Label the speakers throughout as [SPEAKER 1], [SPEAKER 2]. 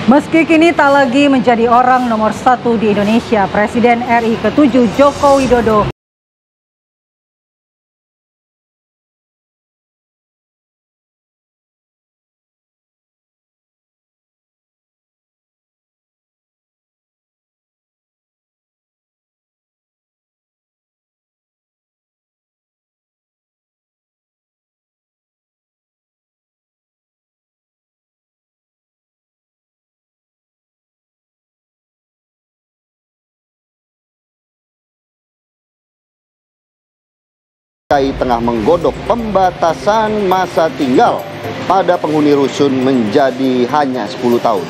[SPEAKER 1] Meski kini tak lagi menjadi orang nomor satu di Indonesia, Presiden RI ke-7 Joko Widodo
[SPEAKER 2] tengah menggodok pembatasan masa tinggal pada penghuni rusun menjadi hanya 10 tahun.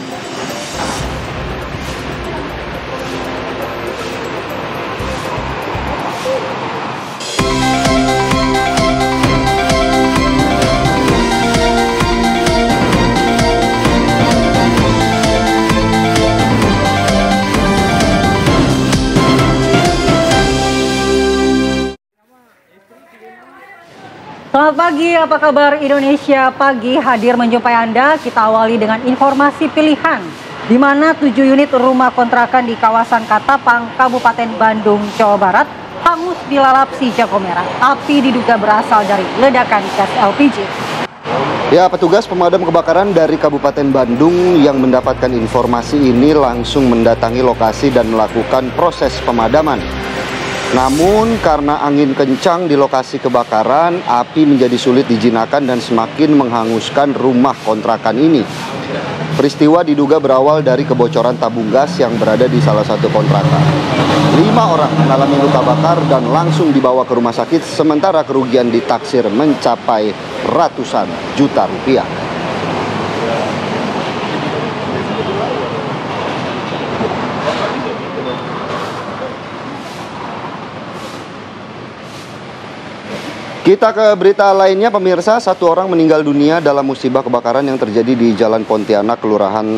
[SPEAKER 1] Selamat pagi, apa kabar Indonesia Pagi hadir menjumpai Anda. Kita awali dengan informasi pilihan, di mana 7 unit rumah kontrakan di kawasan Katapang, Kabupaten Bandung, Jawa Barat, hangus dilalap si jago merah. Api diduga berasal dari ledakan gas LPG.
[SPEAKER 2] Ya, petugas pemadam kebakaran dari Kabupaten Bandung yang mendapatkan informasi ini langsung mendatangi lokasi dan melakukan proses pemadaman. Namun karena angin kencang di lokasi kebakaran, api menjadi sulit dijinakan dan semakin menghanguskan rumah kontrakan ini. Peristiwa diduga berawal dari kebocoran tabung gas yang berada di salah satu kontrakan. 5 orang mengalami luka bakar dan langsung dibawa ke rumah sakit, sementara kerugian ditaksir mencapai ratusan juta rupiah. Kita ke berita lainnya, pemirsa. 1 orang meninggal dunia dalam musibah kebakaran yang terjadi di Jalan Pontianak, Kelurahan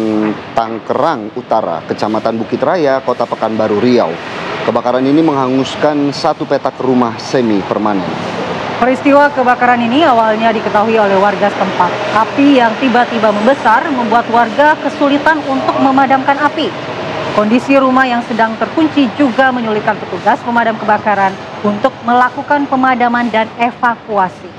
[SPEAKER 2] Tangkerang Utara, Kecamatan Bukit Raya, Kota Pekanbaru, Riau. Kebakaran ini menghanguskan 1 petak rumah semi permanen.
[SPEAKER 1] Peristiwa kebakaran ini awalnya diketahui oleh warga setempat. Api yang tiba-tiba membesar membuat warga kesulitan untuk memadamkan api. Kondisi rumah yang sedang terkunci juga menyulitkan petugas pemadam kebakaran untuk melakukan pemadaman dan evakuasi.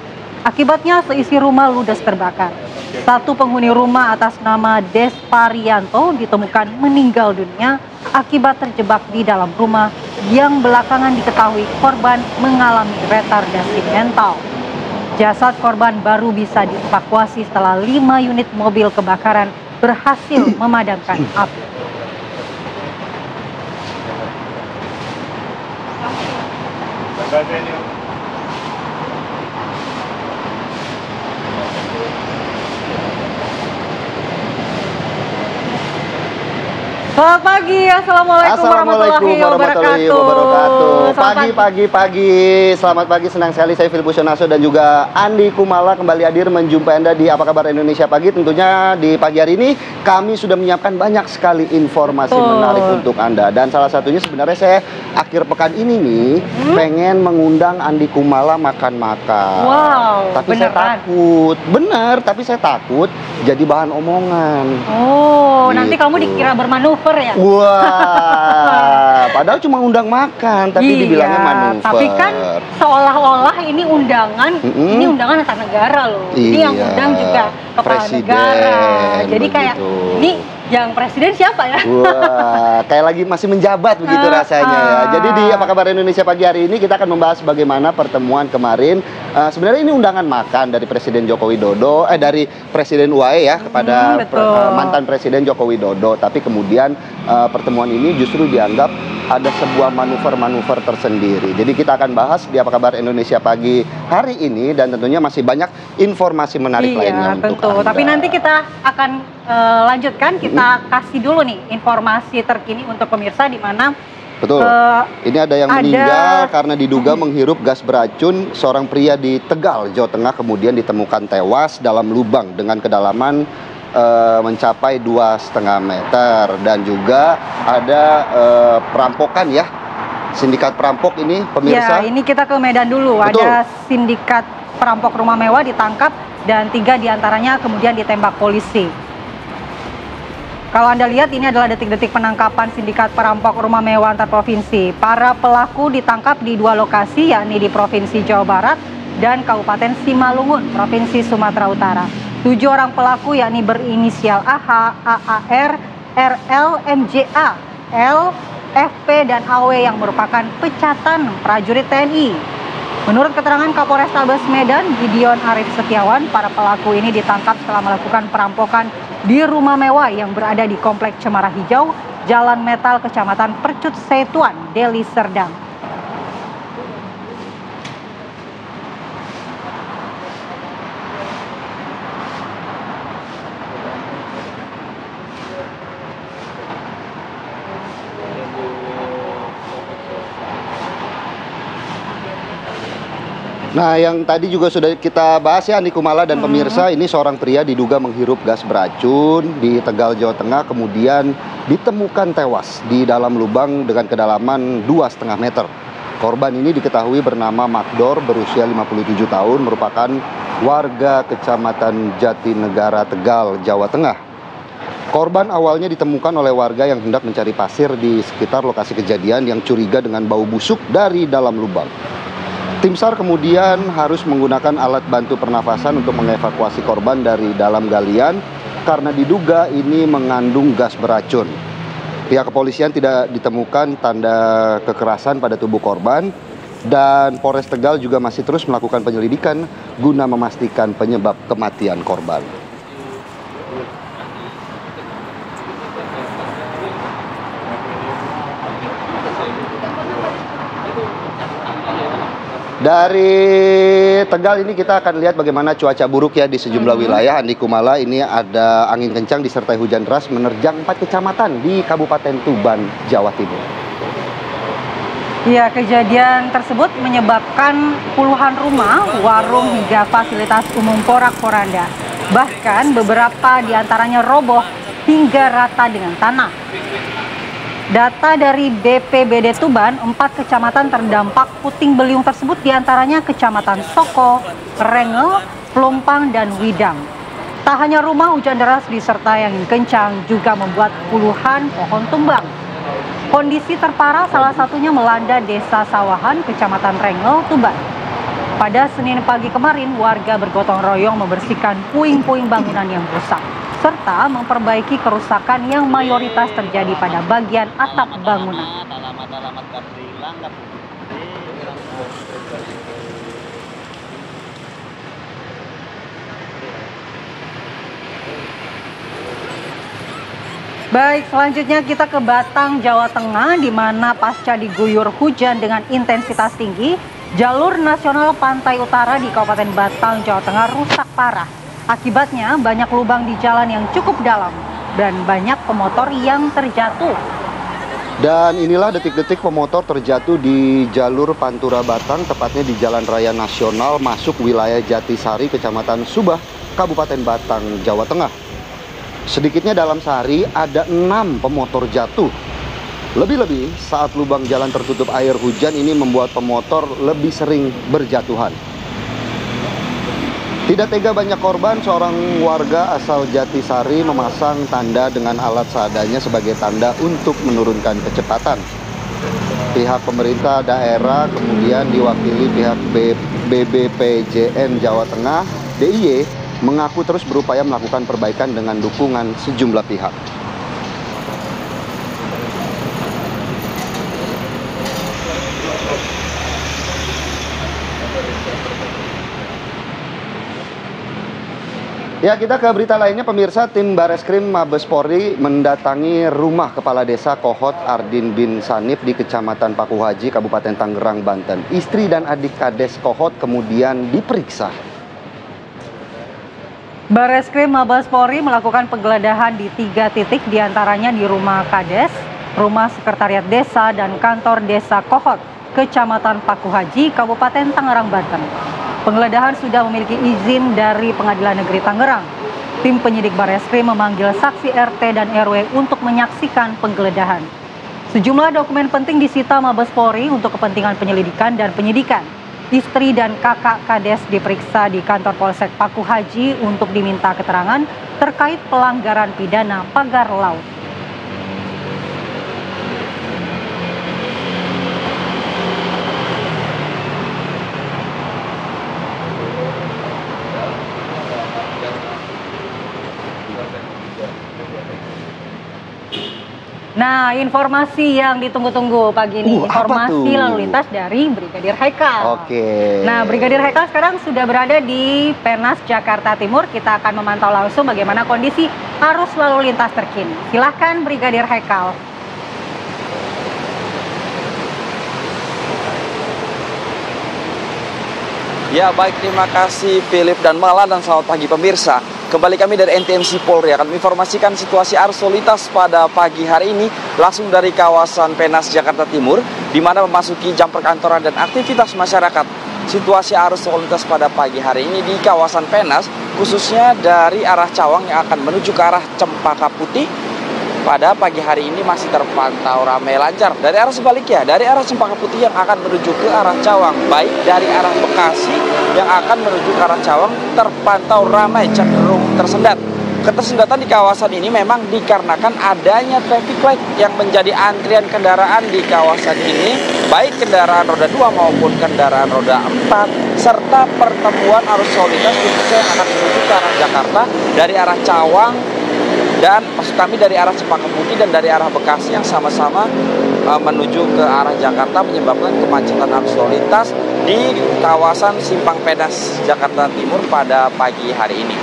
[SPEAKER 1] Akibatnya seisi rumah ludes terbakar. 1 penghuni rumah atas nama Desparianto ditemukan meninggal dunia akibat terjebak di dalam rumah yang belakangan diketahui korban mengalami retardasi mental. Jasad korban baru bisa dievakuasi setelah 5 unit mobil kebakaran berhasil memadamkan api. Selamat pagi, Assalamualaikum warahmatullahi wabarakatuh.
[SPEAKER 2] Pagi, selamat pagi, senang sekali saya Filipus Yonaso dan juga Andi Kumala kembali hadir menjumpai Anda di Apa Kabar Indonesia Pagi. Tentunya di pagi hari ini kami sudah menyiapkan banyak sekali informasi menarik untuk Anda. Dan salah satunya sebenarnya saya akhir pekan ini nih pengen mengundang Andi Kumala makan-makan.
[SPEAKER 1] Wow,
[SPEAKER 2] tapi
[SPEAKER 1] beneran?
[SPEAKER 2] Saya takut, tapi saya takut jadi bahan omongan.
[SPEAKER 1] Oh, gitu. Nanti kamu dikira bermanuver ya?
[SPEAKER 2] Wah, padahal cuma undang makan, tapi dibilangnya manuver.
[SPEAKER 1] Tapi kan seolah-olah ini undangan, ini undangan antar negara loh. Ini yang undang juga kepala negara. Jadi begitu. Kayak ini yang presiden siapa ya?
[SPEAKER 2] Wah, kayak lagi masih menjabat begitu rasanya ya. Jadi di Apa Kabar Indonesia Pagi hari ini kita akan membahas bagaimana pertemuan kemarin. Sebenarnya ini undangan makan dari Presiden Joko Widodo, dari Presiden UAE ya kepada mantan Presiden Joko Widodo. Tapi kemudian pertemuan ini justru dianggap ada sebuah manuver-manuver tersendiri. Jadi kita akan bahas di Apa Kabar Indonesia Pagi hari ini dan tentunya masih banyak informasi menarik lainnya untuk Anda.
[SPEAKER 1] Tapi nanti kita akan lanjutkan, kita kasih dulu nih informasi terkini untuk pemirsa di mana ini ada yang meninggal karena diduga menghirup gas beracun. Seorang pria di Tegal, Jawa Tengah kemudian ditemukan tewas dalam lubang dengan kedalaman mencapai 2,5 meter. Dan juga ada perampokan ya, sindikat perampok ini pemirsa. Ya, ini kita ke Medan dulu. Betul. Ada sindikat perampok rumah mewah ditangkap dan 3 diantaranya kemudian ditembak polisi. Kalau Anda lihat, ini adalah detik-detik penangkapan sindikat perampok rumah mewah antar provinsi. Para pelaku ditangkap di 2 lokasi, yakni di Provinsi Jawa Barat dan Kabupaten Simalungun, Provinsi Sumatera Utara. 7 orang pelaku yakni berinisial AH, AAR, RL, MJA, L, FP, dan AW yang merupakan pecatan prajurit TNI. Menurut keterangan Kapolrestabes Medan, Gideon Arif Setiawan, para pelaku ini ditangkap setelah melakukan perampokan di rumah mewah yang berada di Komplek Cemara Hijau, Jalan Metal, Kecamatan Percut Setuan, Deli Serdang.
[SPEAKER 2] Nah, yang tadi juga sudah kita bahas ya, Andi Kumala dan pemirsa, ini seorang pria diduga menghirup gas beracun di Tegal, Jawa Tengah, kemudian ditemukan tewas di dalam lubang dengan kedalaman 2,5 meter. Korban ini diketahui bernama Magdor, berusia 57 tahun, merupakan warga Kecamatan Jatinegara, Tegal, Jawa Tengah. Korban awalnya ditemukan oleh warga yang hendak mencari pasir di sekitar lokasi kejadian yang curiga dengan bau busuk dari dalam lubang. Tim SAR kemudian harus menggunakan alat bantu pernafasan untuk mengevakuasi korban dari dalam galian karena diduga ini mengandung gas beracun. Pihak kepolisian tidak ditemukan tanda kekerasan pada tubuh korban dan Polres Tegal juga masih terus melakukan penyelidikan guna memastikan penyebab kematian korban. Dari Tegal ini kita akan lihat bagaimana cuaca buruk ya di sejumlah wilayah. Andi Kumala, ini ada angin kencang disertai hujan deras menerjang 4 kecamatan di Kabupaten Tuban, Jawa Timur.
[SPEAKER 1] Ya, kejadian tersebut menyebabkan puluhan rumah, warung hingga fasilitas umum porak-poranda. Bahkan beberapa diantaranya roboh hingga rata dengan tanah. Data dari BPBD Tuban, 4 kecamatan terdampak puting beliung tersebut diantaranya Kecamatan Soko, Rengel, Pelumpang, dan Widang. Tak hanya rumah, hujan deras disertai angin kencang juga membuat puluhan pohon tumbang. Kondisi terparah salah satunya melanda Desa Sawahan, Kecamatan Rengel, Tuban. Pada Senin pagi kemarin, warga bergotong royong membersihkan puing-puing bangunan yang rusak, serta memperbaiki kerusakan yang mayoritas terjadi pada bagian atap bangunan. Baik, selanjutnya kita ke Batang, Jawa Tengah, di mana pasca diguyur hujan dengan intensitas tinggi, jalur nasional pantai utara di Kabupaten Batang, Jawa Tengah rusak parah. Akibatnya banyak lubang di jalan yang cukup dalam dan banyak pemotor yang terjatuh.
[SPEAKER 2] Dan inilah detik-detik pemotor terjatuh di jalur Pantura Batang, tepatnya di Jalan Raya Nasional masuk wilayah Jatisari, Kecamatan Subah, Kabupaten Batang, Jawa Tengah. Sedikitnya dalam sehari ada 6 pemotor jatuh. Lebih-lebih saat lubang jalan tertutup air hujan ini membuat pemotor lebih sering berjatuhan. Tidak tega banyak korban, seorang warga asal Jatisari memasang tanda dengan alat seadanya sebagai tanda untuk menurunkan kecepatan. Pihak pemerintah daerah kemudian diwakili pihak BBPJN Jawa Tengah, DIY, mengaku terus berupaya melakukan perbaikan dengan dukungan sejumlah pihak. Ya, kita ke berita lainnya, pemirsa. Tim Bareskrim Mabes Polri mendatangi rumah Kepala Desa Kohot Ardin bin Sanip di Kecamatan Pakuhaji, Kabupaten Tangerang, Banten. Istri dan adik Kades Kohot kemudian diperiksa.
[SPEAKER 1] Bareskrim Mabes Polri melakukan penggeledahan di 3 titik, diantaranya di rumah Kades, rumah sekretariat desa, dan kantor desa Kohot, Kecamatan Pakuhaji, Kabupaten Tangerang, Banten. Penggeledahan sudah memiliki izin dari Pengadilan Negeri Tangerang. Tim penyidik Bareskrim memanggil saksi RT dan RW untuk menyaksikan penggeledahan. Sejumlah dokumen penting disita Mabes Polri untuk kepentingan penyelidikan dan penyidikan. Istri dan kakak Kades diperiksa di kantor Polsek Paku Haji untuk diminta keterangan terkait pelanggaran pidana pagar laut. Nah, informasi yang ditunggu-tunggu pagi ini, informasi lalu lintas dari Brigadir Haikal.
[SPEAKER 2] Oke.
[SPEAKER 1] Nah, Brigadir Haikal sekarang sudah berada di Penas, Jakarta Timur. Kita akan memantau langsung bagaimana kondisi arus lalu lintas terkini. Silahkan Brigadir Haikal.
[SPEAKER 3] Ya baik, terima kasih Philip dan Mala, dan selamat pagi pemirsa. Kembali kami dari NTMC Polri akan menginformasikan situasi arus lalu lintas pada pagi hari ini langsung dari kawasan Penas, Jakarta Timur, di mana memasuki jam perkantoran dan aktivitas masyarakat. Situasi arus lalu lintas pada pagi hari ini di kawasan Penas, khususnya dari arah Cawang yang akan menuju ke arah Cempaka Putih, pada pagi hari ini masih terpantau ramai lancar. Dari arah sebaliknya, dari arah Cempaka Putih yang akan menuju ke arah Cawang, baik dari arah Bekasi yang akan menuju ke arah Cawang, terpantau ramai, cenderung tersendat. Ketersendatan di kawasan ini memang dikarenakan adanya traffic light yang menjadi antrian kendaraan di kawasan ini, baik kendaraan roda 2 maupun kendaraan roda 4, serta pertemuan arus lalu lintas khususnya yang akan menuju ke arah Jakarta dari arah Cawang, dan maksud kami dari arah Cempaka Putih dan dari arah Bekasi yang sama-sama menuju ke arah Jakarta, menyebabkan kemacetan arus lalu lintas di kawasan Simpang Penas, Jakarta Timur pada pagi hari ini.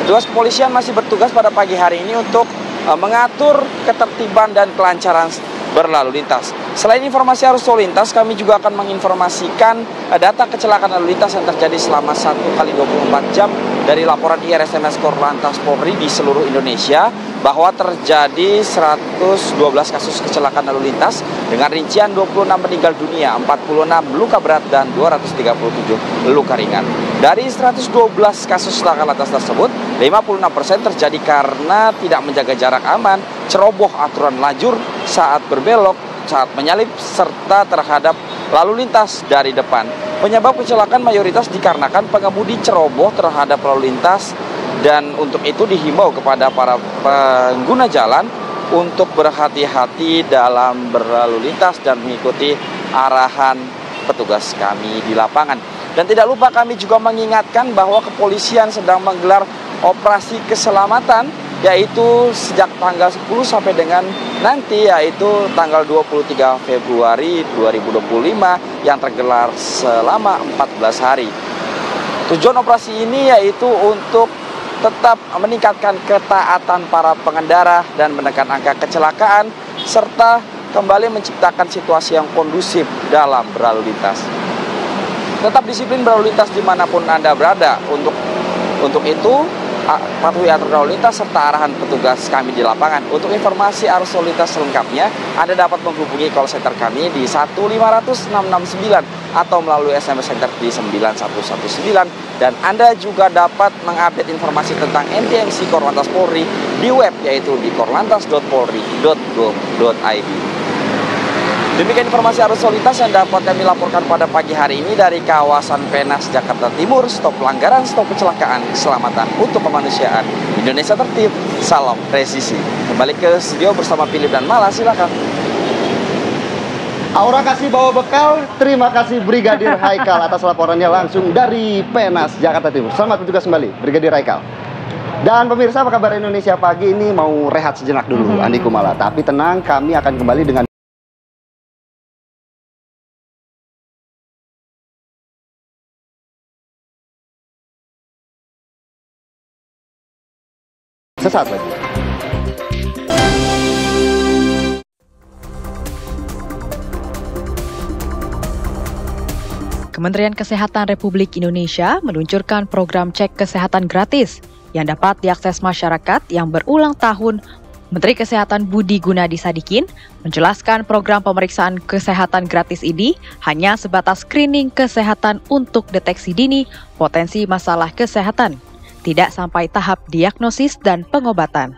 [SPEAKER 3] Petugas kepolisian masih bertugas pada pagi hari ini untuk mengatur ketertiban dan kelancaran berlalu lintas. Selain informasi arus lalu lintas, kami juga akan menginformasikan data kecelakaan lalu lintas yang terjadi selama 1 kali 24 jam dari laporan IRSMS Korlantas Polri di seluruh Indonesia, bahwa terjadi 112 kasus kecelakaan lalu lintas dengan rincian 26 meninggal dunia, 46 luka berat, dan 237 luka ringan. Dari 112 kasus kecelakaan lantas tersebut, 56% terjadi karena tidak menjaga jarak aman, ceroboh aturan lajur saat berbelok, saat menyalip, serta terhadap lalu lintas dari depan. Penyebab kecelakaan mayoritas dikarenakan pengemudi ceroboh terhadap lalu lintas, dan untuk itu dihimbau kepada para pengguna jalan untuk berhati-hati dalam berlalu lintas dan mengikuti arahan petugas kami di lapangan. Dan tidak lupa kami juga mengingatkan bahwa kepolisian sedang menggelar operasi keselamatan, yaitu sejak tanggal 10 sampai dengan nanti, yaitu tanggal 23 Februari 2025 yang tergelar selama 14 hari. Tujuan operasi ini yaitu untuk tetap meningkatkan ketaatan para pengendara dan menekan angka kecelakaan, serta kembali menciptakan situasi yang kondusif dalam berlalu lintas. Tetap disiplin berlalu lintas dimanapun Anda berada. Untuk itu, patuhi aturan lalu lintas serta arahan petugas kami di lapangan. Untuk informasi arus lalu lintas selengkapnya, Anda dapat menghubungi call center kami di 1500669 atau melalui SMS center di 9119, dan Anda juga dapat mengupdate informasi tentang NTMC Korlantas Polri di web, yaitu di korlantas.polri.go.id. Demikian informasi arus lalu lintas yang dapat kami laporkan pada pagi hari ini dari kawasan Penas, Jakarta Timur. Stop pelanggaran, stop kecelakaan, keselamatan untuk kemanusiaan. Indonesia tertib, salam presisi. Kembali ke studio bersama Philip dan Mala, silakan.
[SPEAKER 2] Aura kasih bawa bekal, terima kasih Brigadir Haikal atas laporannya langsung dari Penas, Jakarta Timur. Selamat bertugas kembali, Brigadir Haikal. Dan pemirsa, apa kabar Indonesia pagi ini? Mau rehat sejenak dulu, Andi Kumala. Tapi tenang, kami akan kembali dengan sesaat lagi.
[SPEAKER 4] Kementerian Kesehatan Republik Indonesia meluncurkan program cek kesehatan gratis yang dapat diakses masyarakat yang berulang tahun. Menteri Kesehatan Budi Gunadi Sadikin menjelaskan program pemeriksaan kesehatan gratis ini hanya sebatas screening kesehatan untuk deteksi dini potensi masalah kesehatan, tidak sampai tahap diagnosis dan pengobatan.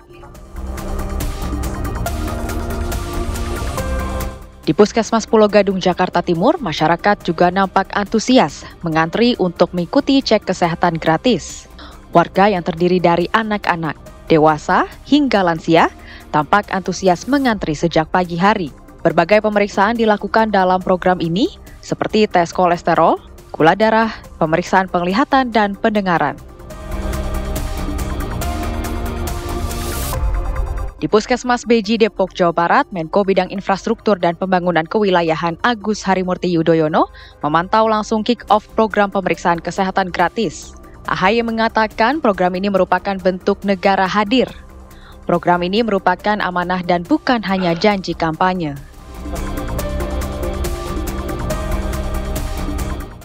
[SPEAKER 4] Di Puskesmas Pulau Gadung, Jakarta Timur, masyarakat juga nampak antusias mengantri untuk mengikuti cek kesehatan gratis. Warga yang terdiri dari anak-anak, dewasa, hingga lansia tampak antusias mengantri sejak pagi hari. Berbagai pemeriksaan dilakukan dalam program ini, seperti tes kolesterol, gula darah, pemeriksaan penglihatan, dan pendengaran. Di Puskesmas Beji, Depok, Jawa Barat, Menko Bidang Infrastruktur dan Pembangunan Kewilayahan Agus Harimurti Yudhoyono memantau langsung kick-off program pemeriksaan kesehatan gratis. AHY mengatakan program ini merupakan bentuk negara hadir. Program ini merupakan amanah dan bukan hanya janji kampanye.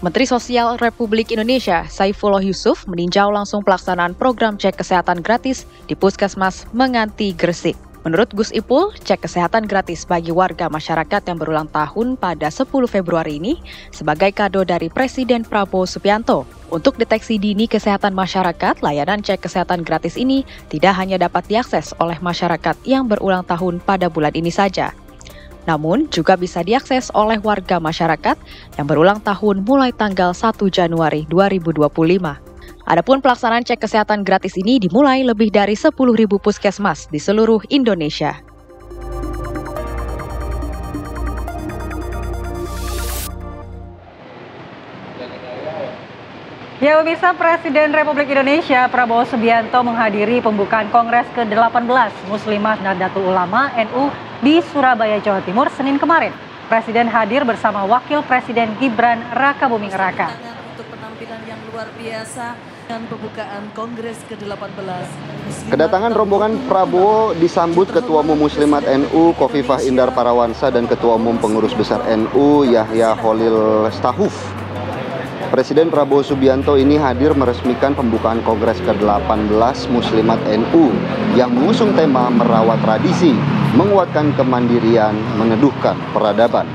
[SPEAKER 4] Menteri Sosial Republik Indonesia, Saifullah Yusuf, meninjau langsung pelaksanaan program cek kesehatan gratis di Puskesmas Menganti, Gresik. Menurut Gus Ipul, cek kesehatan gratis bagi warga masyarakat yang berulang tahun pada 10 Februari ini sebagai kado dari Presiden Prabowo Subianto. Untuk deteksi dini kesehatan masyarakat, layanan cek kesehatan gratis ini tidak hanya dapat diakses oleh masyarakat yang berulang tahun pada bulan ini saja, namun juga bisa diakses oleh warga masyarakat yang berulang tahun mulai tanggal 1 Januari 2025. Adapun pelaksanaan cek kesehatan gratis ini dimulai lebih dari 10.000 puskesmas di seluruh Indonesia.
[SPEAKER 1] Ya, pemirsa, Presiden Republik Indonesia Prabowo Subianto menghadiri pembukaan Kongres ke-18 Muslimat Nahdlatul Ulama NU di Surabaya, Jawa Timur, Senin kemarin. Presiden hadir bersama Wakil Presiden Gibran Rakabuming Raka.
[SPEAKER 5] Untuk penampilan yang luar biasa dan pembukaan Kongres ke-18.
[SPEAKER 2] Kedatangan rombongan Prabowo disambut Ketua Umum Muslimat NU Khofifah Indar Parawansa dan Ketua Umum Pengurus Besar NU Yahya Khalil Stakuf. Presiden Prabowo Subianto ini hadir meresmikan pembukaan Kongres ke-18 Muslimat NU yang mengusung tema merawat tradisi, menguatkan kemandirian, meneduhkan peradaban.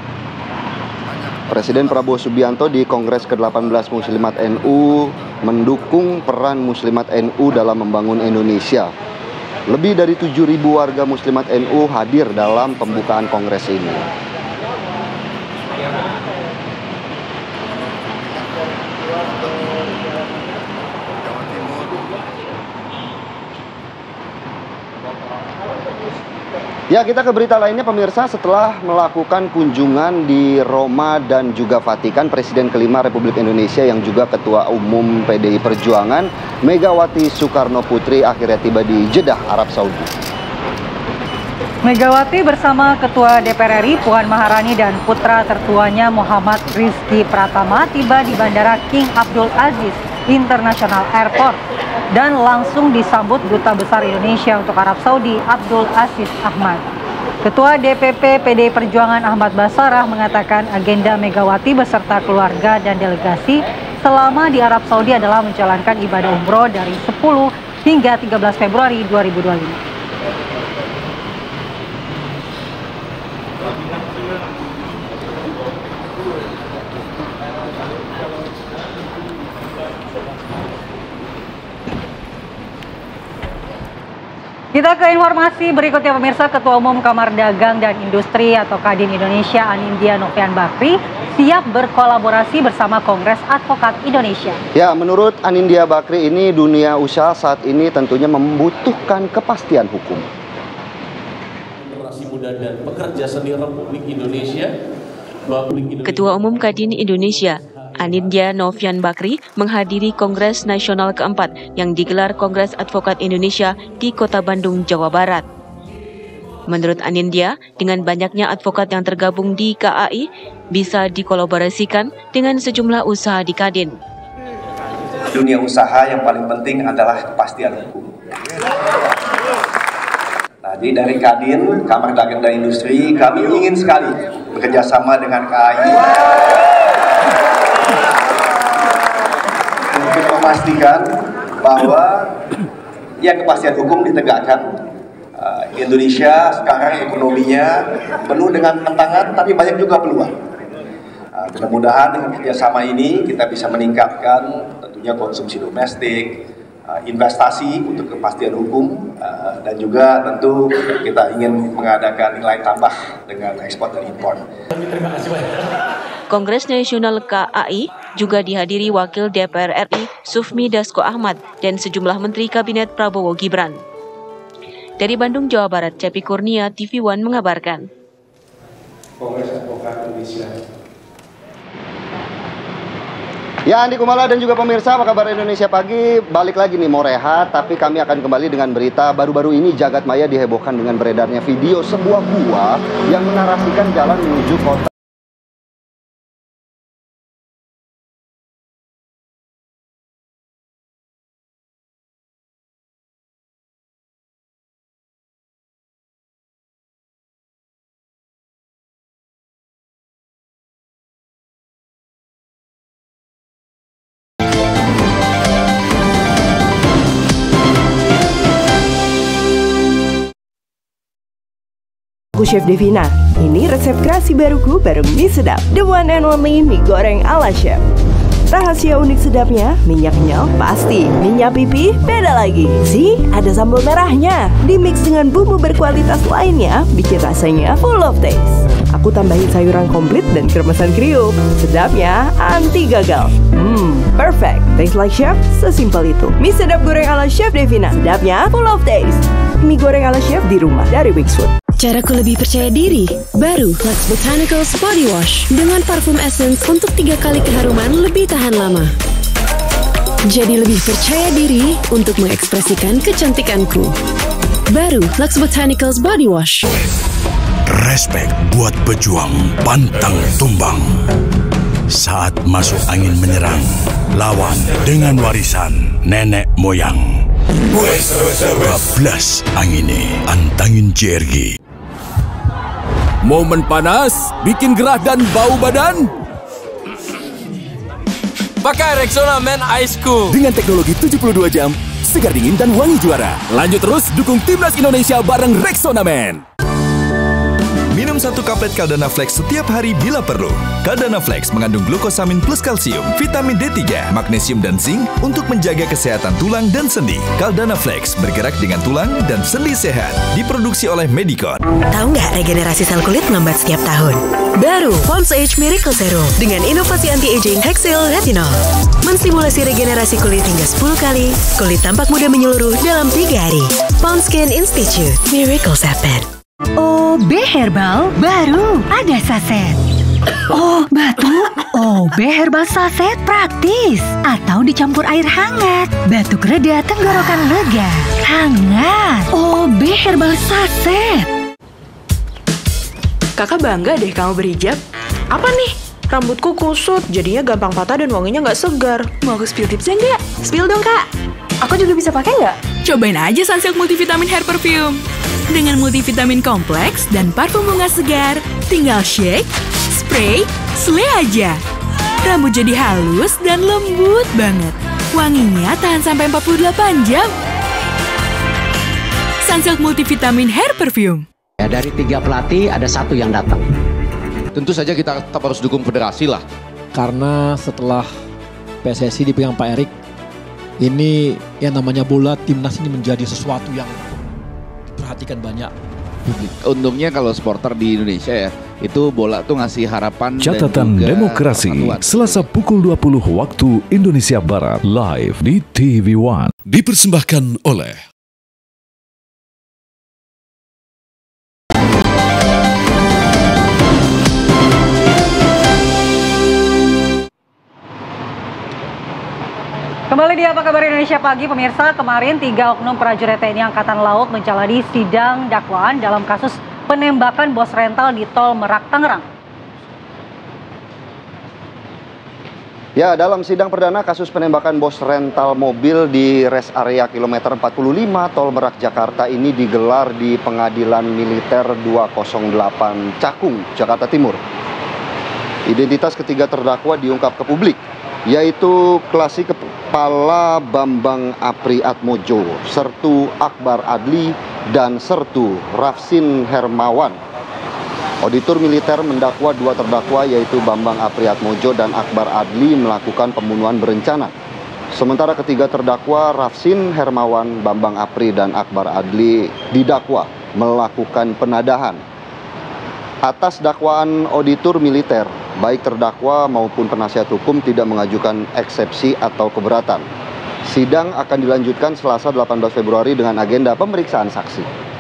[SPEAKER 2] Presiden Prabowo Subianto di Kongres ke-18 Muslimat NU mendukung peran Muslimat NU dalam membangun Indonesia. Lebih dari 7.000 warga Muslimat NU hadir dalam pembukaan Kongres ini. Ya, kita ke berita lainnya, pemirsa. Setelah melakukan kunjungan di Roma dan juga Vatikan, Presiden kelima Republik Indonesia yang juga Ketua Umum PDI Perjuangan, Megawati Soekarno Putri, akhirnya tiba di Jeddah, Arab Saudi.
[SPEAKER 1] Megawati bersama Ketua DPR RI Puan Maharani dan putra tertuanya Muhammad Rizky Pratama tiba di Bandara King Abdul Aziz International Airport dan langsung disambut Duta Besar Indonesia untuk Arab Saudi, Abdul Aziz Ahmad. Ketua DPP PDI Perjuangan Ahmad Basarah mengatakan agenda Megawati beserta keluarga dan delegasi selama di Arab Saudi adalah menjalankan ibadah umroh dari 10 hingga 13 Februari 2025. Kita ke informasi berikutnya, pemirsa. Ketua Umum Kamar Dagang dan Industri atau Kadin Indonesia Anindya Nofyan Bakri siap berkolaborasi bersama Kongres Advokat Indonesia.
[SPEAKER 2] Ya, menurut Anindya Bakri ini dunia usaha saat ini tentunya membutuhkan kepastian hukum.
[SPEAKER 6] Generasi muda dan pekerja seni Republik Indonesia.
[SPEAKER 7] Ketua Umum Kadin Indonesia Anindya Nofyan Bakri menghadiri Kongres Nasional keempat yang digelar Kongres Advokat Indonesia di Kota Bandung, Jawa Barat. Menurut Anindya, dengan banyaknya advokat yang tergabung di KAI, bisa dikolaborasikan dengan sejumlah usaha di Kadin.
[SPEAKER 8] Dunia usaha yang paling penting adalah kepastian hukum. Jadi dari Kadin, Kamar Dagang dan Industri, kami ingin sekali bekerjasama dengan KAI untuk memastikan bahwa ya kepastian hukum ditegakkan. Indonesia sekarang ekonominya penuh dengan tantangan, tapi banyak juga peluang. Mudah-mudahan dengan kerjasama ini kita bisa meningkatkan tentunya konsumsi domestik, investasi untuk kepastian hukum, dan juga tentu kita ingin mengadakan nilai tambah dengan ekspor dan impor.
[SPEAKER 6] Terima kasih banyak.
[SPEAKER 7] Kongres Nasional KAI juga dihadiri Wakil DPR RI Sufmi Dasko Ahmad dan sejumlah Menteri Kabinet Prabowo Gibran. Dari Bandung, Jawa Barat, Cepi Kurnia, TV One mengabarkan.
[SPEAKER 6] Kongres Advokat Indonesia.
[SPEAKER 2] Ya, Andi Kumala dan juga pemirsa, apa kabar Indonesia Pagi? Balik lagi nih, mau rehat, tapi kami akan kembali dengan berita. Baru-baru ini jagat maya dihebohkan dengan beredarnya video sebuah gua yang menarasikan jalan menuju kota.
[SPEAKER 9] Aku Chef Devina. Ini resep kreasi baruku bareng mie sedap. The one and only mie goreng ala chef. Rahasia unik sedapnya, minyaknya pasti. Minyak pipi beda lagi. See, ada sambal merahnya. Dimix dengan bumbu berkualitas lainnya, bikin rasanya full of taste. Aku tambahin sayuran komplit dan kremesan kriuk. Sedapnya anti gagal. Perfect. Taste like chef, sesimpel itu. Mie sedap goreng ala Chef Devina. Sedapnya full of taste. Mie goreng ala chef di rumah dari Wixfood.
[SPEAKER 10] Caraku lebih percaya diri. Baru Lux Botanicals Body Wash dengan parfum essence untuk 3 kali keharuman lebih tahan lama. Jadi lebih percaya diri untuk mengekspresikan kecantikanku. Baru Lux Botanicals Body Wash.
[SPEAKER 11] Respect buat pejuang pantang tumbang. Saat masuk angin menyerang, lawan dengan warisan nenek moyang. Bablas angine, antangin JRG.
[SPEAKER 12] Momen panas, bikin gerah dan bau badan? Pakai Rexona Men Ice Cool.
[SPEAKER 13] Dengan teknologi 72 jam, segar dingin dan wangi juara. Lanjut terus dukung Timnas Indonesia bareng Rexona Men.
[SPEAKER 14] Minum 1 kaplet Caldana Flex setiap hari bila perlu. Caldana Flex mengandung glukosamin plus kalsium, vitamin D3, magnesium dan zinc untuk menjaga kesehatan tulang dan sendi. Caldana Flex bergerak dengan tulang dan sendi sehat. Diproduksi oleh Medicon.
[SPEAKER 10] Tahu nggak regenerasi sel kulit melambat setiap tahun? Baru Pond's Age Miracle Serum dengan inovasi anti-aging Hexyl Retinol. Menstimulasi regenerasi kulit hingga 10 kali. Kulit tampak muda menyeluruh dalam 3 hari. Pond's Skin Institute. Miracles happen.
[SPEAKER 15] OB Herbal baru ada saset. Oh, batuk? OB Herbal saset praktis. Atau dicampur air hangat. Batuk reda, tenggorokan lega. Hangat. OB Herbal saset.
[SPEAKER 16] Kakak bangga deh kamu berhijab. Apa nih? Rambutku kusut, jadinya gampang patah dan wanginya nggak segar. Mau aku spill tipsnya nggak? Spill dong, Kak. Aku juga bisa pakai nggak?
[SPEAKER 17] Cobain aja Sunsilk Multivitamin Hair Perfume. Dengan multivitamin kompleks dan parfum bunga segar, tinggal shake, spray, slay aja. Rambut jadi halus dan lembut banget. Wanginya tahan sampai 48 jam. Sunsilk Multivitamin Hair Perfume.
[SPEAKER 18] Ya, dari 3 pelatih ada 1 yang datang.
[SPEAKER 19] Tentu saja kita tetap harus dukung federasi lah.
[SPEAKER 20] Karena setelah PSSI dipegang Pak Erik, ini yang namanya bola timnas ini menjadi sesuatu yang diperhatikan banyak publik.
[SPEAKER 19] Untungnya kalau supporter di Indonesia ya, itu bola tuh ngasih harapan.
[SPEAKER 21] Catatan Demokrasi, Selasa pukul 20 waktu Indonesia Barat, live di TV One. Dipersembahkan oleh
[SPEAKER 1] Kembali di Apa Kabar Indonesia Pagi, pemirsa. Kemarin 3 oknum prajurit TNI Angkatan Laut menjalani sidang dakwaan dalam kasus penembakan bos rental di Tol Merak, Tangerang.
[SPEAKER 2] Ya, dalam sidang perdana kasus penembakan bos rental mobil di res area kilometer 45 Tol Merak, Jakarta ini digelar di Pengadilan Militer 208 Cakung, Jakarta Timur. Identitas ketiga terdakwa diungkap ke publik, yaitu Klasik Kepala Bambang Apriatmojo, Sertu Akbar Adli, dan Sertu Rafsin Hermawan. Auditor militer mendakwa 2 terdakwa yaitu Bambang Apriatmojo dan Akbar Adli melakukan pembunuhan berencana. Sementara ketiga terdakwa Rafsin, Hermawan, Bambang Apri, dan Akbar Adli didakwa melakukan penadahan. Atas dakwaan auditor militer, baik terdakwa maupun penasihat hukum tidak mengajukan eksepsi atau keberatan. Sidang akan dilanjutkan Selasa 18 Februari dengan agenda pemeriksaan saksi.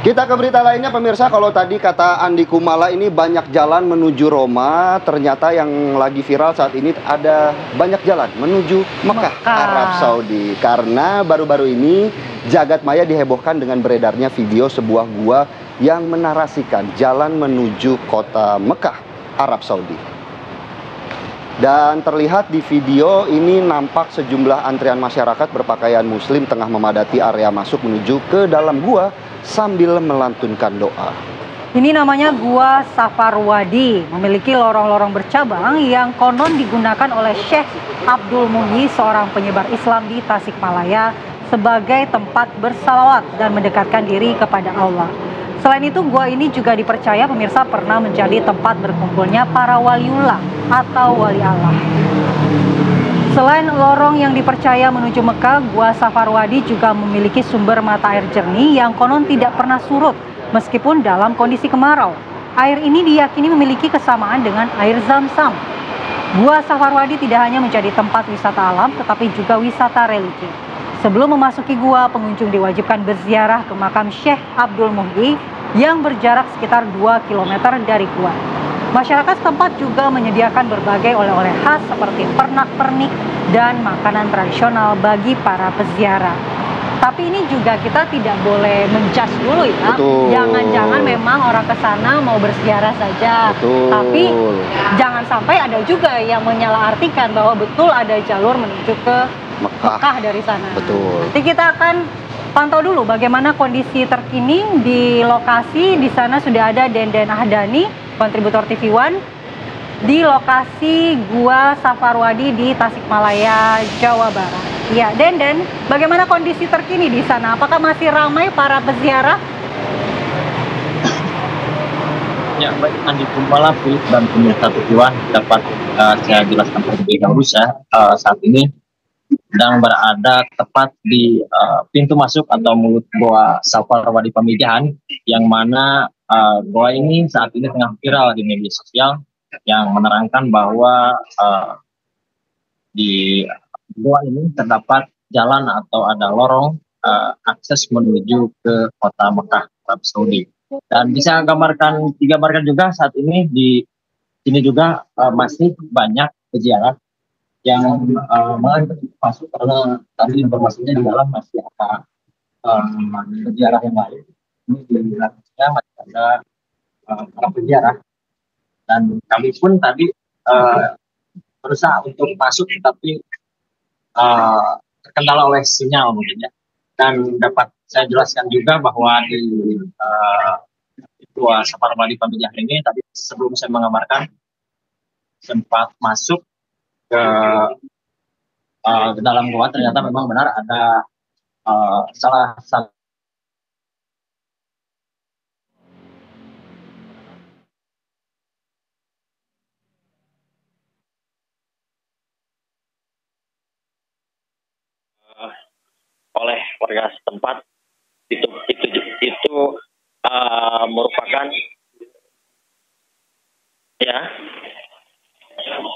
[SPEAKER 2] Kita ke berita lainnya pemirsa, kalau tadi kata Andi Kumala ini banyak jalan menuju Roma, ternyata yang lagi viral saat ini ada banyak jalan menuju Mekah, Arab Saudi. Karena baru-baru ini jagat maya dihebohkan dengan beredarnya video sebuah gua yang menarasikan jalan menuju kota Mekah, Arab Saudi. Dan terlihat di video ini nampak sejumlah antrian masyarakat berpakaian muslim tengah memadati area masuk menuju ke dalam gua sambil melantunkan doa.
[SPEAKER 1] Ini namanya Gua Safarwadi, memiliki lorong-lorong bercabang yang konon digunakan oleh Syekh Abdul Muhyi, seorang penyebar Islam di Tasikmalaya, sebagai tempat bersalawat dan mendekatkan diri kepada Allah. Selain itu, gua ini juga dipercaya pemirsa pernah menjadi tempat berkumpulnya para waliullah atau wali Allah. Selain lorong yang dipercaya menuju Mekah, Gua Safarwadi juga memiliki sumber mata air jernih yang konon tidak pernah surut meskipun dalam kondisi kemarau. Air ini diyakini memiliki kesamaan dengan air Zam-Zam. Gua Safarwadi tidak hanya menjadi tempat wisata alam tetapi juga wisata religi. Sebelum memasuki gua, pengunjung diwajibkan berziarah ke makam Syekh Abdul Muhyi yang berjarak sekitar 2 km dari gua. Masyarakat setempat juga menyediakan berbagai oleh-oleh khas seperti pernak-pernik dan makanan tradisional bagi para peziarah. Tapi ini juga kita tidak boleh menjudge dulu ya. Jangan-jangan memang orang ke sana mau berziarah saja. Tapi jangan sampai ada juga yang menyalahartikan bahwa betul ada jalur menuju ke Mekah dari sana. Nanti kita akan pantau dulu bagaimana kondisi terkini di lokasi. Di sana sudah ada Denden Ahdani, kontributor TV One, di lokasi Gua Safarwadi di Tasikmalaya, Jawa Barat. Ya, Denden, bagaimana kondisi terkini di sana? Apakah masih ramai para peziarah?
[SPEAKER 3] Ya, baik Andi Kumala, dan pemirsa TV One dapat saya jelaskan terlebih dahulu. Saat ini sedang berada tepat di pintu masuk atau mulut Gua Safarwadi Pamijahan, yang mana gua ini saat ini tengah viral di media sosial yang menerangkan bahwa di gua ini terdapat jalan atau ada lorong akses menuju ke kota Mekah, Arab Saudi. Dan bisa digambarkan juga saat ini di sini juga masih banyak peziarah yang masuk, karena tadi informasinya di dalam masih ada peziarah yang lain. Ini di dalamnya masih ada para peziarah, dan kami pun tadi berusaha untuk masuk tetapi terkendala oleh sinyal mungkin ya. Dan dapat saya jelaskan juga bahwa di Gua Safarwadi Pamijahan ini tadi sebelum saya mengabarkan sempat masuk ke dalam gua, ternyata memang benar ada salah satu oleh warga setempat itu merupakan ya.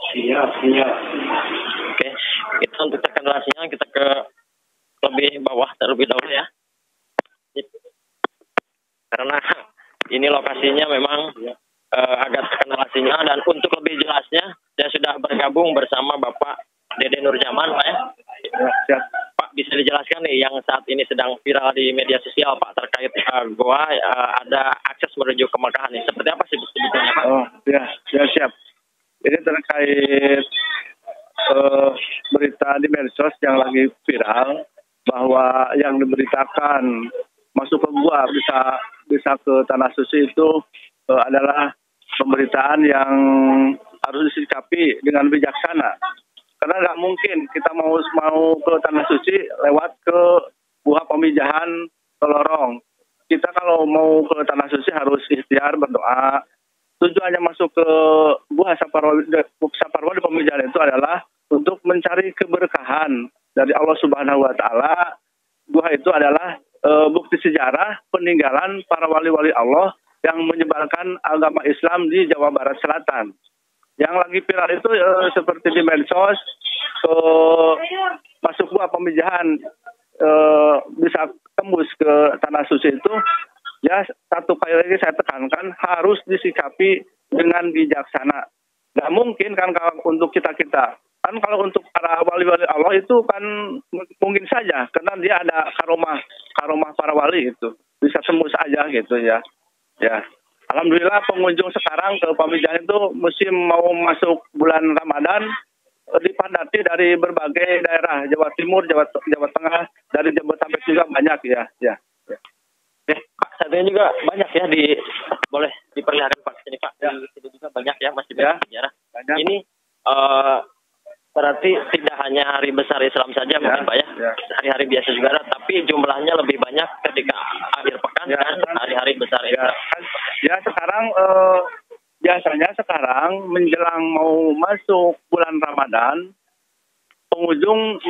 [SPEAKER 3] Oke, kita untuk terkendala sinyal kita ke lebih bawah terlebih dahulu ya, karena ini lokasinya memang agak terkendala sinyal. Dan untuk lebih jelasnya saya sudah bergabung bersama Bapak Dede Nurjaman, Pak ya. Pak, bisa dijelaskan nih yang saat ini sedang viral di media sosial Pak terkait gua ada akses menuju ke Mekah nih, seperti apa sih sebetulnya Pak?
[SPEAKER 22] Oh ya siap. Ini terkait berita di medsos yang lagi viral bahwa yang diberitakan masuk ke gua bisa ke tanah suci itu adalah pemberitaan yang harus disikapi dengan bijaksana. Karena nggak mungkin kita mau ke tanah suci lewat ke gua pemijahan ke lorong. Kita kalau mau ke tanah suci harus ikhtiar berdoa. Tujuannya masuk ke gua Saparwa di pemijahan itu adalah untuk mencari keberkahan dari Allah Subhanahu wa taala. Gua itu adalah bukti sejarah peninggalan para wali-wali Allah yang menyebarkan agama Islam di Jawa Barat Selatan. Yang lagi viral itu seperti di medsos, masuk gua pemijahan bisa tembus ke tanah suci itu, ya satu kali lagi saya tekankan harus disikapi dengan bijaksana. Nggak mungkin kan kalau untuk kita-kita. Kan kalau untuk para wali-wali Allah itu kan mungkin saja, karena dia ada karomah para wali itu. Bisa tembus aja gitu ya. Ya. Alhamdulillah pengunjung sekarang ke pemijahan itu musim mau masuk bulan Ramadan dipadati dari berbagai daerah, Jawa Timur, Jawa Tengah, dari Jabodetabek juga banyak ya.
[SPEAKER 3] Pak, saat ini juga banyak ya boleh diperlihatkan Pak sini Pak. Di sini juga banyak ya, masih banyak sejarah. Ini berarti tidak hanya hari besar Islam saja mungkin Pak ya. Hari-hari biasa juga ada, tapi jumlahnya lebih banyak ketika akhir pekan dan hari-hari besar Islam.
[SPEAKER 22] Ya sekarang biasanya sekarang menjelang mau masuk bulan Ramadan, pengunjung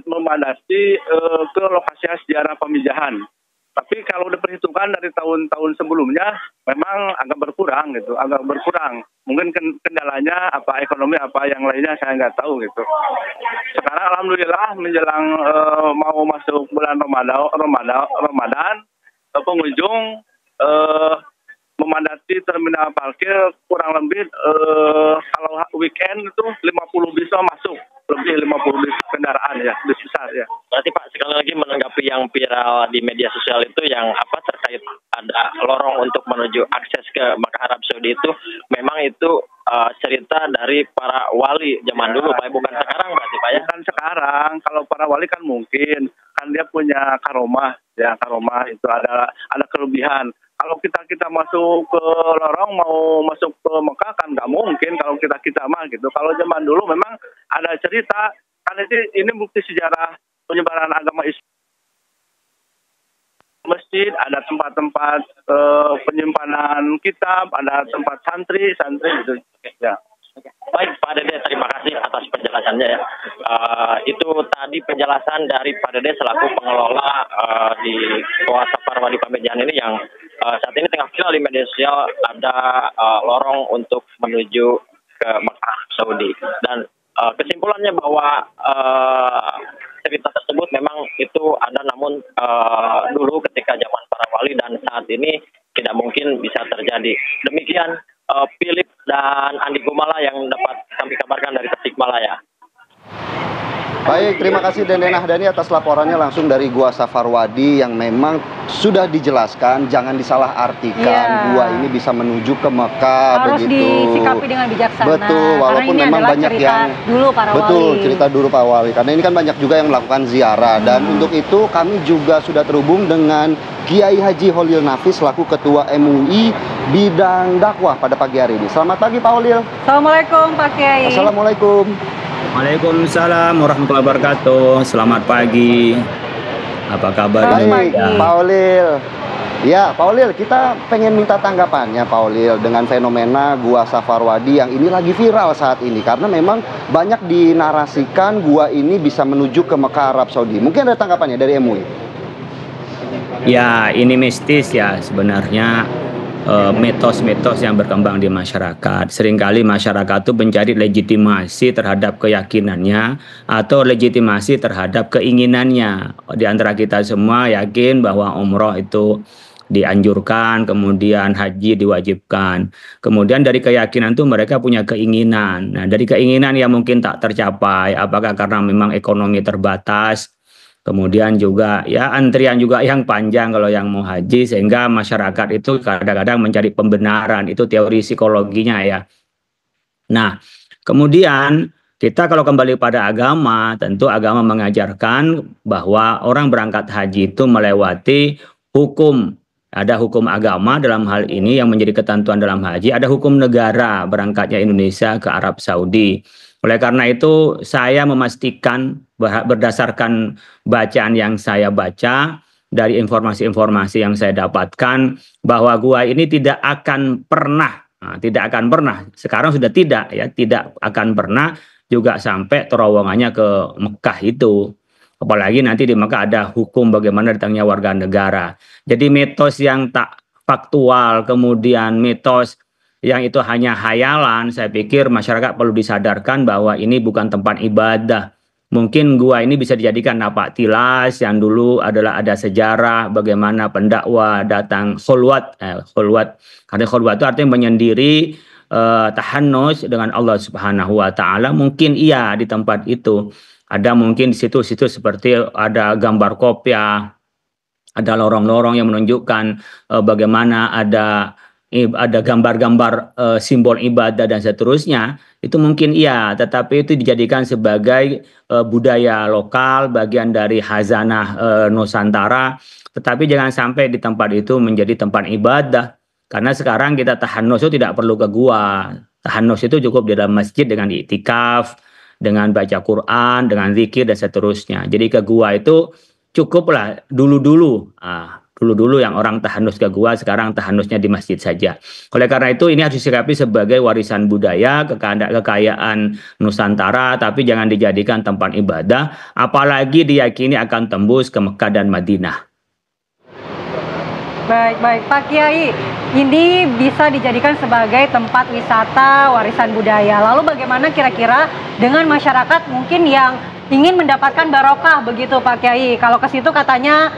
[SPEAKER 22] memadati ke lokasi sejarah pemijahan. Tapi kalau diperhitungkan dari tahun-tahun sebelumnya, memang agak berkurang. Mungkin kendalanya apa, ekonomi apa yang lainnya saya nggak tahu gitu. Sekarang alhamdulillah menjelang mau masuk bulan Ramadan, pengunjung memadati terminal parkir kurang lebih kalau weekend itu 50 bis masuk, lebih 50 bis kendaraan ya, bis besar ya.
[SPEAKER 3] Berarti Pak sekali lagi menanggapi yang viral di media sosial itu yang terkait ada lorong untuk menuju akses ke Makkah Arab Saudi itu memang itu cerita dari para wali zaman dulu Pak, bukan sekarang berarti Pak ya?
[SPEAKER 22] Bukan sekarang, kalau para wali kan mungkin kan dia punya karomah itu ada kelebihan. Kalau kita masuk ke lorong mau masuk ke Mekah kan nggak mungkin kalau kita mah gitu. Kalau zaman dulu memang ada cerita, kan ini bukti sejarah penyebaran agama Islam. Masjid, ada tempat-tempat penyimpanan kitab, ada tempat santri gitu. Ya.
[SPEAKER 3] Baik Pak Dede, terima kasih atas penjelasannya ya. Itu tadi penjelasan dari Pak Dede selaku pengelola di Goa Saparwa di Pamijahan ini yang saat ini tengah viral di media sosial, ada lorong untuk menuju ke Makkah Saudi. Dan kesimpulannya bahwa cerita tersebut memang itu ada, namun dulu ketika zaman para wali dan saat ini tidak mungkin bisa terjadi. Demikian Philip dan Andi Gumala yang dapat kami kabarkan dari Tasikmalaya.
[SPEAKER 2] Baik, terima kasih Denden Ahdani atas laporannya langsung dari Gua Safarwadi yang memang sudah dijelaskan, jangan disalahartikan. Gua ini bisa menuju ke Mekah,
[SPEAKER 1] harus
[SPEAKER 2] begitu.
[SPEAKER 1] Disikapi dengan bijaksana.
[SPEAKER 2] Betul, walaupun memang banyak yang
[SPEAKER 1] dulu para
[SPEAKER 2] cerita dulu para wali. Karena ini kan banyak juga yang melakukan ziarah dan untuk itu kami juga sudah terhubung dengan Kiai Haji Holil Nafis selaku Ketua MUI bidang dakwah pada pagi hari ini. Selamat pagi Pak Holil.
[SPEAKER 1] Assalamualaikum Pak Kiai.
[SPEAKER 2] Assalamualaikum.
[SPEAKER 4] Waalaikumsalam warahmatullahi wabarakatuh. Selamat pagi. Apa kabar?
[SPEAKER 2] Baik, Pak Holil. Ya, Pak Holil, kita pengen minta tanggapannya Pak Holil dengan fenomena Gua Safarwadi yang ini lagi viral saat ini karena memang banyak dinarasikan gua ini bisa menuju ke Mekah Arab Saudi. Mungkin ada tanggapannya dari MUI?
[SPEAKER 4] Ya, ini mistis ya sebenarnya. Mitos-mitos yang berkembang di masyarakat. Seringkali masyarakat itu mencari legitimasi terhadap keyakinannya atau legitimasi terhadap keinginannya. Di antara kita semua yakin bahwa umroh itu dianjurkan, kemudian haji diwajibkan. Kemudian dari keyakinan itu mereka punya keinginan. Nah, dari keinginan yang mungkin tak tercapai, apakah karena memang ekonomi terbatas, kemudian juga ya antrian juga yang panjang kalau yang mau haji, sehingga masyarakat itu kadang-kadang mencari pembenaran. Itu teori psikologinya ya. Nah, kemudian kita kalau kembali pada agama, tentu agama mengajarkan bahwa orang berangkat haji itu melewati hukum. Ada hukum agama dalam hal ini yang menjadi ketentuan dalam haji, ada hukum negara berangkatnya Indonesia ke Arab Saudi. Oleh karena itu saya memastikan berdasarkan bacaan yang saya baca, dari informasi-informasi yang saya dapatkan, bahwa gua ini tidak akan pernah, sekarang sudah tidak akan pernah juga sampai terowongannya ke Mekah itu. Apalagi nanti di Mekah ada hukum bagaimana datangnya warga negara. Jadi mitos yang tak faktual, kemudian mitos yang itu hanya hayalan, saya pikir masyarakat perlu disadarkan bahwa ini bukan tempat ibadah. Mungkin gua ini bisa dijadikan napak tilas yang dulu adalah ada sejarah bagaimana pendakwah datang khulwat. Karena khulwat itu artinya menyendiri, tahannus dengan Allah Subhanahu wa taala. Mungkin iya di tempat itu. Ada mungkin di situ-situ seperti ada gambar kopya, ada lorong-lorong yang menunjukkan bagaimana ada gambar-gambar simbol ibadah dan seterusnya. Itu mungkin iya, tetapi itu dijadikan sebagai budaya lokal, bagian dari khazanah Nusantara. Tetapi jangan sampai di tempat itu menjadi tempat ibadah. Karena sekarang kita tahannus itu tidak perlu ke gua. Tahannus itu cukup di dalam masjid dengan iktikaf, dengan baca Quran, dengan zikir dan seterusnya. Jadi ke gua itu cukuplah dulu-dulu. Dulu-dulu yang orang tahannus ke gua, sekarang tahannusnya di masjid saja. Oleh karena itu ini harus disikapi sebagai warisan budaya, kekayaan Nusantara, tapi jangan dijadikan tempat ibadah, apalagi diyakini akan tembus ke Mekah dan Madinah.
[SPEAKER 1] Baik Pak Kiai, ini bisa dijadikan sebagai tempat wisata warisan budaya. Lalu bagaimana kira-kira dengan masyarakat mungkin yang ingin mendapatkan barokah begitu Pak Kiai? Kalau ke situ katanya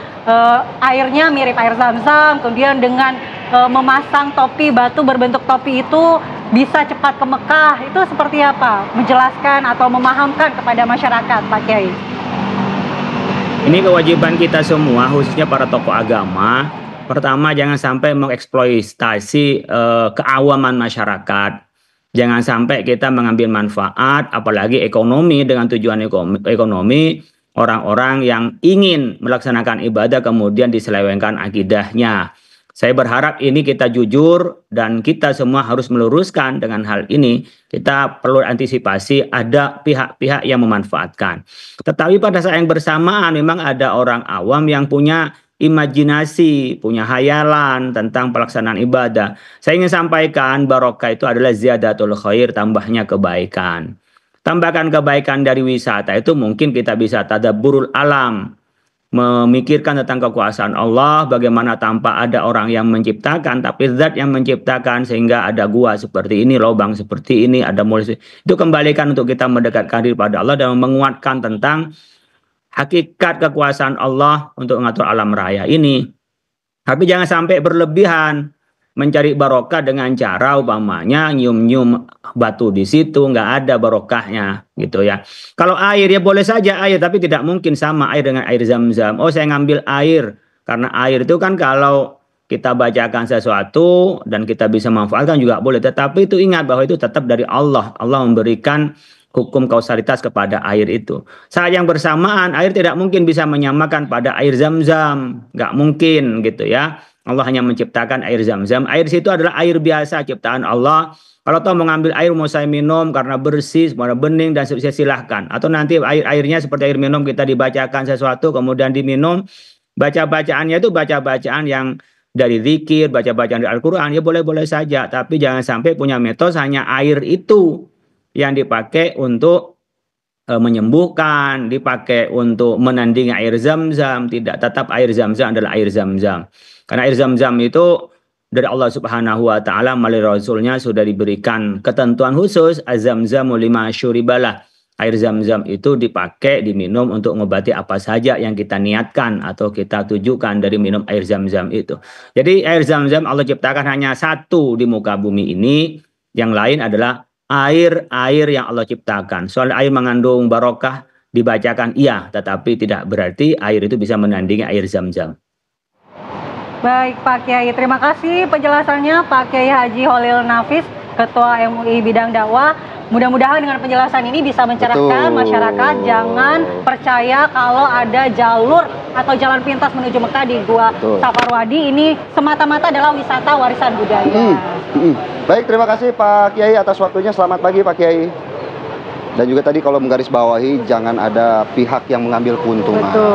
[SPEAKER 1] airnya mirip air Zam-Zam, kemudian dengan memasang topi batu berbentuk topi itu bisa cepat ke Mekah. Itu seperti apa? Menjelaskan atau memahamkan kepada masyarakat Pak Kiai.
[SPEAKER 4] Ini kewajiban kita semua, khususnya para tokoh agama. Pertama, jangan sampai mengeksploitasi keawaman masyarakat. Jangan sampai kita mengambil manfaat, apalagi ekonomi, dengan tujuan ekonomi, orang-orang yang ingin melaksanakan ibadah kemudian diselewengkan akidahnya. Saya berharap ini kita jujur dan kita semua harus meluruskan dengan hal ini. Kita perlu antisipasi ada pihak-pihak yang memanfaatkan. Tetapi pada saat yang bersamaan memang ada orang awam yang punya imajinasi, punya hayalan tentang pelaksanaan ibadah. Saya ingin sampaikan barokah itu adalah ziyadatul khair, tambahnya kebaikan. Tambahkan kebaikan dari wisata itu mungkin kita bisa tadabburul alam, memikirkan tentang kekuasaan Allah, bagaimana tanpa ada orang yang menciptakan, tapi zat yang menciptakan sehingga ada gua seperti ini, lubang seperti ini, ada mulut. Itu kembalikan untuk kita mendekatkan diri pada Allah dan menguatkan tentang hakikat kekuasaan Allah untuk mengatur alam raya ini. Tapi jangan sampai berlebihan mencari barokah dengan cara umpamanya nyium-nyium batu di situ, nggak ada barokahnya gitu ya. Kalau air ya boleh saja air, tapi tidak mungkin sama air dengan air Zam-Zam. Oh, saya ngambil air karena air itu kan kalau kita bacakan sesuatu dan kita bisa manfaatkan juga boleh, tetapi itu ingat bahwa itu tetap dari Allah. Allah memberikan hukum kausalitas kepada air itu. Saat yang bersamaan air tidak mungkin bisa menyamakan pada air Zam-Zam, nggak mungkin gitu ya. Allah hanya menciptakan air Zam-Zam. Air situ adalah air biasa ciptaan Allah. Kalau tahu mengambil air mau saya minum karena bersih, warna bening dan seterusnya silahkan. Atau nanti airnya seperti air minum kita dibacakan sesuatu kemudian diminum. Baca-bacaannya itu baca-bacaan yang dari zikir, baca-bacaan dari Al-Quran ya boleh-boleh saja. Tapi jangan sampai punya mitos hanya air itu yang dipakai untuk menyembuhkan, dipakai untuk menandingi air Zam-Zam. Tidak, tetap air Zam-Zam adalah air Zam-Zam. Karena air Zam-Zam itu dari Allah Subhanahu wa taala melalui Rasulnya sudah diberikan ketentuan khusus, az-zamzamu lima syuribalah. Air Zam-Zam itu dipakai, diminum untuk mengobati apa saja yang kita niatkan atau kita tujukan dari minum air Zam-Zam itu. Jadi air Zam-Zam Allah ciptakan hanya satu di muka bumi ini, yang lain adalah air-air yang Allah ciptakan. Soal air mengandung barokah dibacakan iya, tetapi tidak berarti air itu bisa menandingi air Zam-Zam.
[SPEAKER 1] Baik Pak Kiai, terima kasih penjelasannya Pak Kiai Haji Holil Nafis, Ketua MUI Bidang Dakwah. Mudah-mudahan dengan penjelasan ini bisa mencerahkan masyarakat. Jangan percaya kalau ada jalur atau jalan pintas menuju Mekah di Gua Saparwadi. Ini semata-mata adalah wisata warisan budaya.
[SPEAKER 2] Baik, terima kasih Pak Kiai atas waktunya. Selamat pagi Pak Kiai. Dan juga tadi kalau menggarisbawahi jangan ada pihak yang mengambil keuntungan. Begitu.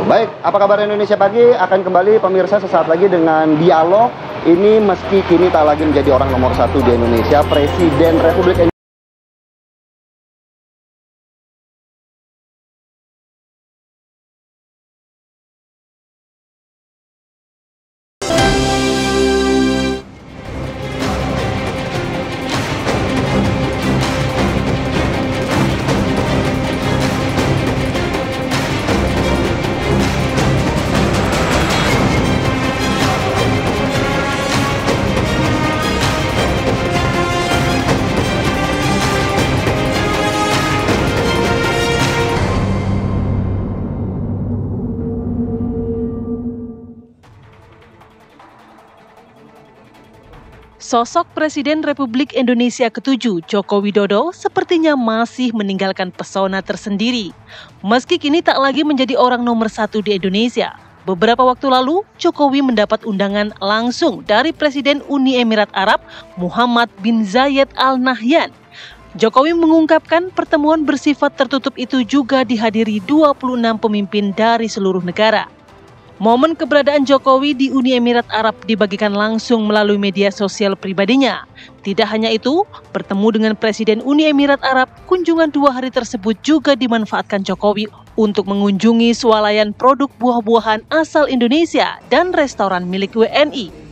[SPEAKER 2] Baik, apa kabar Indonesia Pagi akan kembali pemirsa sesaat lagi dengan dialog. Ini meski kini tak lagi menjadi orang nomor 1 di Indonesia, Presiden Republik Indonesia
[SPEAKER 5] Sosok Presiden Republik Indonesia ke-7, Joko Widodo, sepertinya masih meninggalkan pesona tersendiri. Meski kini tak lagi menjadi orang nomor 1 di Indonesia, beberapa waktu lalu Jokowi mendapat undangan langsung dari Presiden Uni Emirat Arab, Muhammad bin Zayed Al Nahyan. Jokowi mengungkapkan pertemuan bersifat tertutup itu juga dihadiri 26 pemimpin dari seluruh negara. Momen keberadaan Jokowi di Uni Emirat Arab dibagikan langsung melalui media sosial pribadinya. Tidak hanya itu, bertemu dengan Presiden Uni Emirat Arab, kunjungan 2 hari tersebut juga dimanfaatkan Jokowi untuk mengunjungi swalayan produk buah-buahan asal Indonesia dan restoran milik WNI.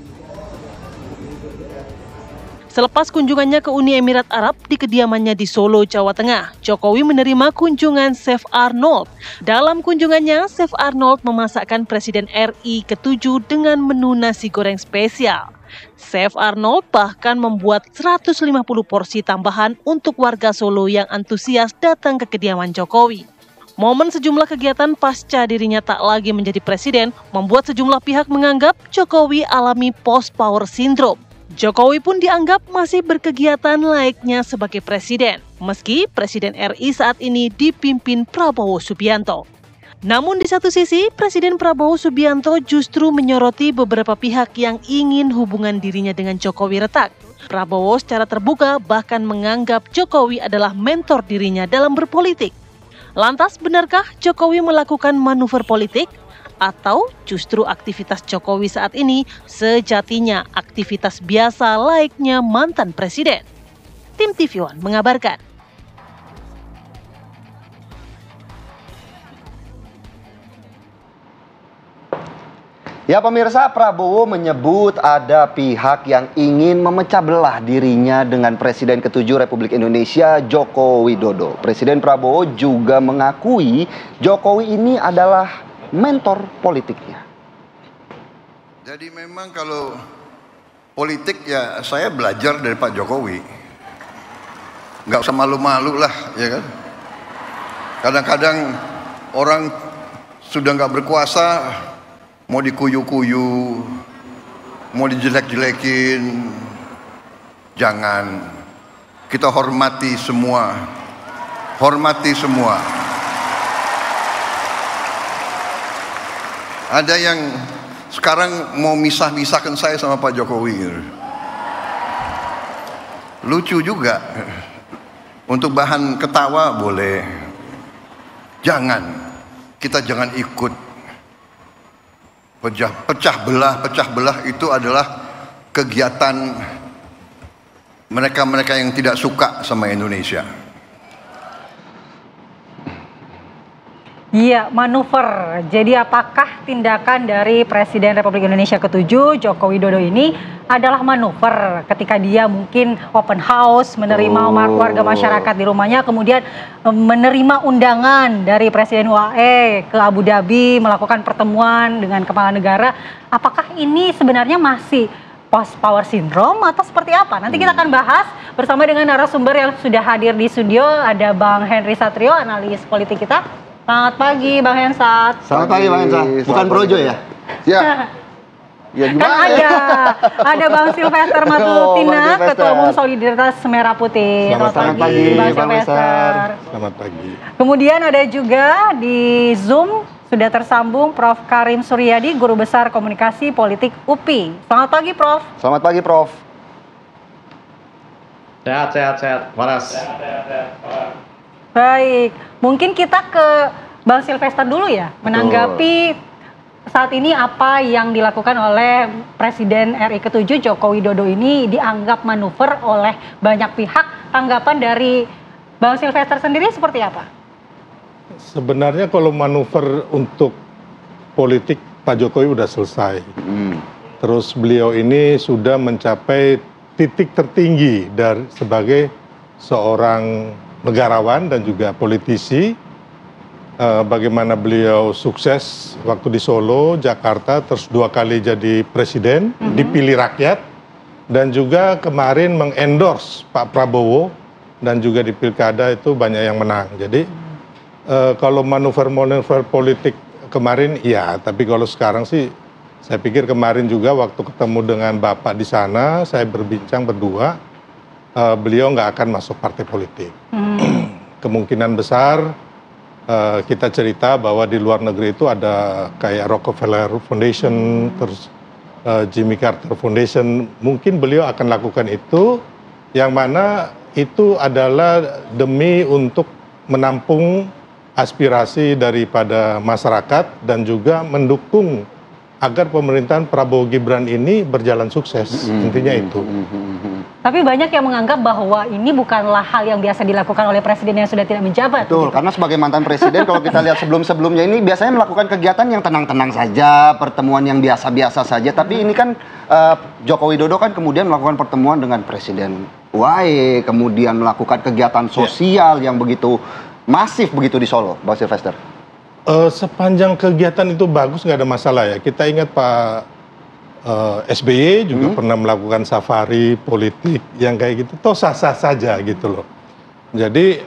[SPEAKER 5] Selepas kunjungannya ke Uni Emirat Arab di kediamannya di Solo, Jawa Tengah, Jokowi menerima kunjungan Chef Arnold. Dalam kunjungannya, Chef Arnold memasakkan Presiden RI ke-7 dengan menu nasi goreng spesial. Chef Arnold bahkan membuat 150 porsi tambahan untuk warga Solo yang antusias datang ke kediaman Jokowi. Momen sejumlah kegiatan pasca dirinya tak lagi menjadi presiden membuat sejumlah pihak menganggap Jokowi alami post-power syndrome. Jokowi pun dianggap masih berkegiatan layaknya sebagai presiden, meski Presiden RI saat ini dipimpin Prabowo Subianto. Namun di satu sisi, Presiden Prabowo Subianto justru menyoroti beberapa pihak yang ingin hubungan dirinya dengan Jokowi retak. Prabowo secara terbuka bahkan menganggap Jokowi adalah mentor dirinya dalam berpolitik. Lantas, benarkah Jokowi melakukan manuver politik? Atau justru aktivitas Jokowi saat ini sejatinya aktivitas biasa layaknya mantan presiden? Tim TV One mengabarkan.
[SPEAKER 2] Ya pemirsa, Prabowo menyebut ada pihak yang ingin memecah belah dirinya dengan Presiden ke-7 Republik Indonesia, Joko Widodo. Presiden Prabowo juga mengakui Jokowi ini adalah mentor politiknya.
[SPEAKER 8] Jadi memang kalau politik ya saya belajar dari Pak Jokowi. Nggak usah malu-malu lah, ya kan. Kadang-kadang orang sudah nggak berkuasa, mau dikuyu-kuyu, mau dijelek-jelekin. Jangan. Kita hormati semua. Hormati semua. Ada yang sekarang mau misah-misahkan saya sama Pak Jokowi. Lucu juga. Untuk bahan ketawa boleh. Jangan. Kita jangan ikut. Pecah belah itu adalah kegiatan mereka-mereka yang tidak suka sama Indonesia.
[SPEAKER 1] Iya, manuver. Jadi apakah tindakan dari Presiden Republik Indonesia ke-7, Joko Widodo ini adalah manuver ketika dia mungkin open house, menerima warga masyarakat di rumahnya, kemudian menerima undangan dari Presiden UAE ke Abu Dhabi, melakukan pertemuan dengan kepala negara. Apakah ini sebenarnya masih post-power syndrome atau seperti apa? Nanti kita akan bahas bersama dengan narasumber yang sudah hadir di studio. Ada Bang Henry Satrio, analis politik kita. Selamat pagi Bang Hensat.
[SPEAKER 2] Selamat pagi Bang Hensat. Bukan Projo ya? Ya. Ya gimana?
[SPEAKER 1] Kan ada Bang Silvester Matutina, Ketua Umum Solidaritas Merah Putih.
[SPEAKER 2] Selamat pagi
[SPEAKER 1] Bang Silvester.
[SPEAKER 8] Selamat pagi.
[SPEAKER 1] Kemudian ada juga di Zoom sudah tersambung Prof. Karim Suryadi, Guru Besar Komunikasi Politik UPI. Selamat pagi Prof.
[SPEAKER 2] Selamat pagi Prof.
[SPEAKER 18] Sehat. Waras.
[SPEAKER 1] Baik, mungkin kita ke Bang Sylvester dulu ya, menanggapi saat ini apa yang dilakukan oleh Presiden RI ke-7 Joko Widodo ini dianggap manuver oleh banyak pihak. Tanggapan dari Bang Sylvester sendiri seperti apa?
[SPEAKER 6] Sebenarnya kalau manuver untuk politik Pak Jokowi udah selesai. Terus beliau ini sudah mencapai titik tertinggi sebagai seorang negarawan dan juga politisi. Bagaimana beliau sukses waktu di Solo, Jakarta, terus 2 kali jadi presiden, dipilih rakyat, dan juga kemarin mengendorse Pak Prabowo, dan juga di pilkada itu banyak yang menang. Jadi kalau manuver-manuver politik kemarin iya, tapi kalau sekarang sih saya pikir kemarin juga waktu ketemu dengan Bapak di sana, saya berbincang berdua, beliau nggak akan masuk partai politik. Kemungkinan besar kita cerita bahwa di luar negeri itu ada kayak Rockefeller Foundation, terus Jimmy Carter Foundation, mungkin beliau akan lakukan itu, yang mana itu adalah demi untuk menampung aspirasi daripada masyarakat dan juga mendukung agar pemerintahan Prabowo Gibran ini berjalan sukses, intinya itu.
[SPEAKER 1] Tapi banyak yang menganggap bahwa ini bukanlah hal yang biasa dilakukan oleh presiden yang sudah tidak menjabat.
[SPEAKER 2] Betul, karena sebagai mantan presiden kalau kita lihat sebelum-sebelumnya ini biasanya melakukan kegiatan yang tenang-tenang saja, pertemuan yang biasa-biasa saja. Tapi ini kan Joko Widodo kan kemudian melakukan pertemuan dengan Presiden UAE, kemudian melakukan kegiatan sosial yang begitu masif begitu di Solo, Bang Sylvester.
[SPEAKER 6] Sepanjang kegiatan itu bagus, nggak ada masalah ya. Kita ingat Pak SBY juga pernah melakukan safari politik yang kayak gitu, toh sah-sah saja gitu loh. Jadi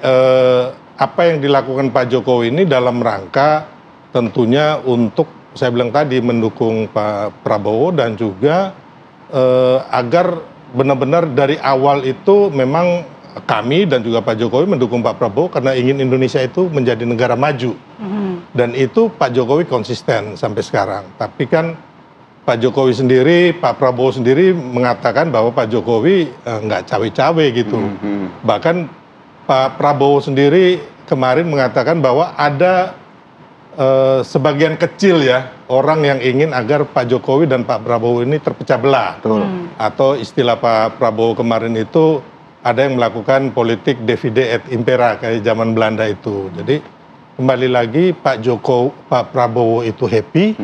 [SPEAKER 6] apa yang dilakukan Pak Jokowi ini dalam rangka tentunya untuk, saya bilang tadi, mendukung Pak Prabowo dan juga agar benar-benar dari awal itu memang kami dan juga Pak Jokowi mendukung Pak Prabowo karena ingin Indonesia itu menjadi negara maju. Dan itu Pak Jokowi konsisten sampai sekarang. Tapi kan Pak Jokowi sendiri, Pak Prabowo sendiri mengatakan bahwa Pak Jokowi nggak cawe-cawe gitu. Bahkan Pak Prabowo sendiri kemarin mengatakan bahwa ada sebagian kecil ya orang yang ingin agar Pak Jokowi dan Pak Prabowo ini terpecah belah. Atau istilah Pak Prabowo kemarin itu ada yang melakukan politik divide et impera kayak zaman Belanda itu. Jadi kembali lagi Pak Prabowo itu happy.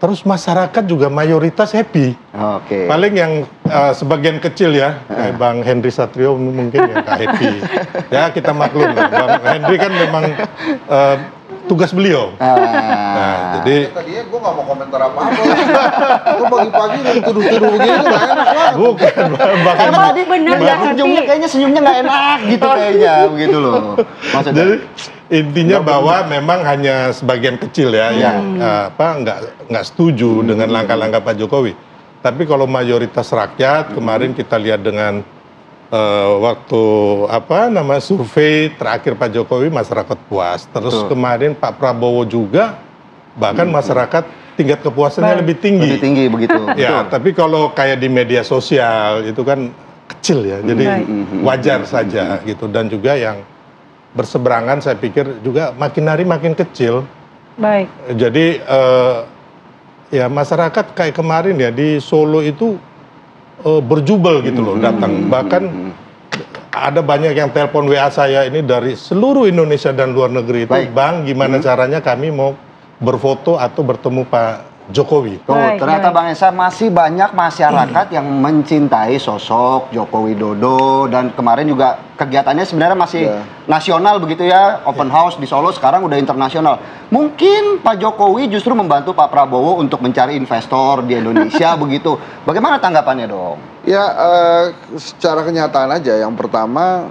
[SPEAKER 6] Terus masyarakat juga mayoritas happy. Paling yang sebagian kecil ya, kayak Bang Henry Satrio mungkin yang nggak happy. Ya kita maklum lah. Bang Henry kan memang tugas beliau. Nah, jadi
[SPEAKER 2] tadinya gue nggak mau komentar apa-apa. Gue pagi-pagi tuduh-tuduh begitu nggak enak lah.
[SPEAKER 6] Bukan, Bang
[SPEAKER 2] Karena tadi benar ya, senyumnya nggak enak gitu kayaknya, begitu loh. Maksudnya. Jadi
[SPEAKER 6] intinya bahwa memang hanya sebagian kecil ya yang nggak setuju dengan langkah-langkah Pak Jokowi. Tapi kalau mayoritas rakyat kemarin kita lihat dengan waktu survei terakhir Pak Jokowi, masyarakat puas. Terus kemarin Pak Prabowo juga bahkan masyarakat tingkat kepuasannya lebih tinggi.
[SPEAKER 2] Lebih tinggi begitu.
[SPEAKER 6] Ya, tapi kalau kayak di media sosial itu kan kecil ya. Jadi wajar saja gitu, dan juga yang berseberangan saya pikir juga makin hari makin kecil.
[SPEAKER 1] Baik.
[SPEAKER 6] Jadi ya masyarakat kayak kemarin ya di Solo itu berjubel gitu loh datang. Bahkan ada banyak yang telepon WA saya ini dari seluruh Indonesia dan luar negeri itu. Bang, gimana caranya kami mau berfoto atau bertemu Pak Jokowi.
[SPEAKER 2] Ternyata Bang Esa masih banyak masyarakat yang mencintai sosok Joko Widodo, dan kemarin juga kegiatannya sebenarnya masih nasional begitu ya, open house di Solo, sekarang udah internasional. Mungkin Pak Jokowi justru membantu Pak Prabowo untuk mencari investor di Indonesia begitu. Bagaimana tanggapannya dong?
[SPEAKER 7] Ya secara kenyataan aja, yang pertama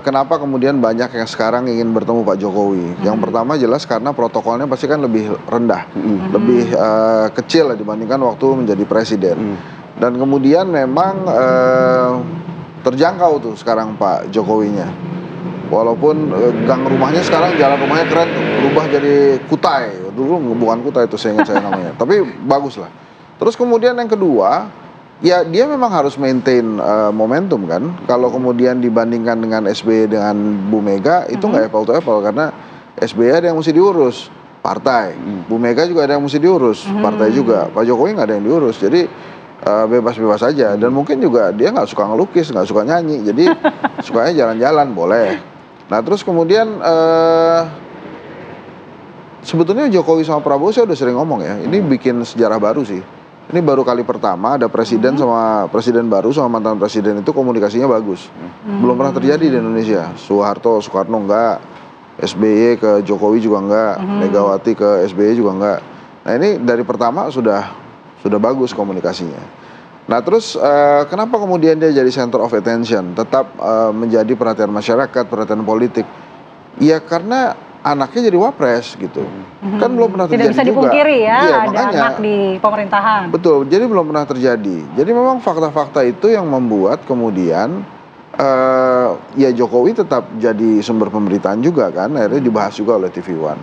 [SPEAKER 7] kenapa kemudian banyak yang sekarang ingin bertemu Pak Jokowi? Yang pertama jelas karena protokolnya pasti kan lebih rendah, lebih kecil dibandingkan waktu menjadi presiden. Dan kemudian memang terjangkau tuh sekarang Pak Jokowinya. Walaupun gang rumahnya sekarang, jalan rumahnya keren tuh, berubah jadi kutai. Dulu bukan kutai itu saya ingat saya namanya, tapi bagus lah. Terus kemudian yang kedua, Ya dia memang harus maintain momentum kan. Kalau kemudian dibandingkan dengan SBY dengan Bu Mega itu nggak apple to apple, karena SBY ada yang mesti diurus partai, Bu Mega juga ada yang mesti diurus partai juga, Pak Jokowi nggak ada yang diurus, jadi bebas-bebas aja. Dan mungkin juga dia nggak suka ngelukis, nggak suka nyanyi, jadi sukanya jalan-jalan boleh. Nah terus kemudian sebetulnya Jokowi sama Prabowo saya udah sering ngomong ya, ini bikin sejarah baru sih. Ini baru kali pertama ada presiden sama presiden baru sama mantan presiden itu komunikasinya bagus. Belum pernah terjadi di Indonesia. Soeharto, Soekarno enggak, SBY ke Jokowi juga enggak, Megawati ke SBY juga enggak. Nah ini dari pertama sudah bagus komunikasinya. Nah terus kenapa kemudian dia jadi center of attention, tetap menjadi perhatian masyarakat, perhatian politik? Ya karena anaknya jadi wapres gitu. Kan belum pernah terjadi juga.
[SPEAKER 1] Tidak bisa dipungkiri ya,
[SPEAKER 7] iya,
[SPEAKER 1] ada
[SPEAKER 7] makanya,
[SPEAKER 1] anak di pemerintahan.
[SPEAKER 7] Betul, jadi belum pernah terjadi. Jadi memang fakta-fakta itu yang membuat kemudian ya Jokowi tetap jadi sumber pemberitaan juga kan, akhirnya dibahas juga oleh TV One.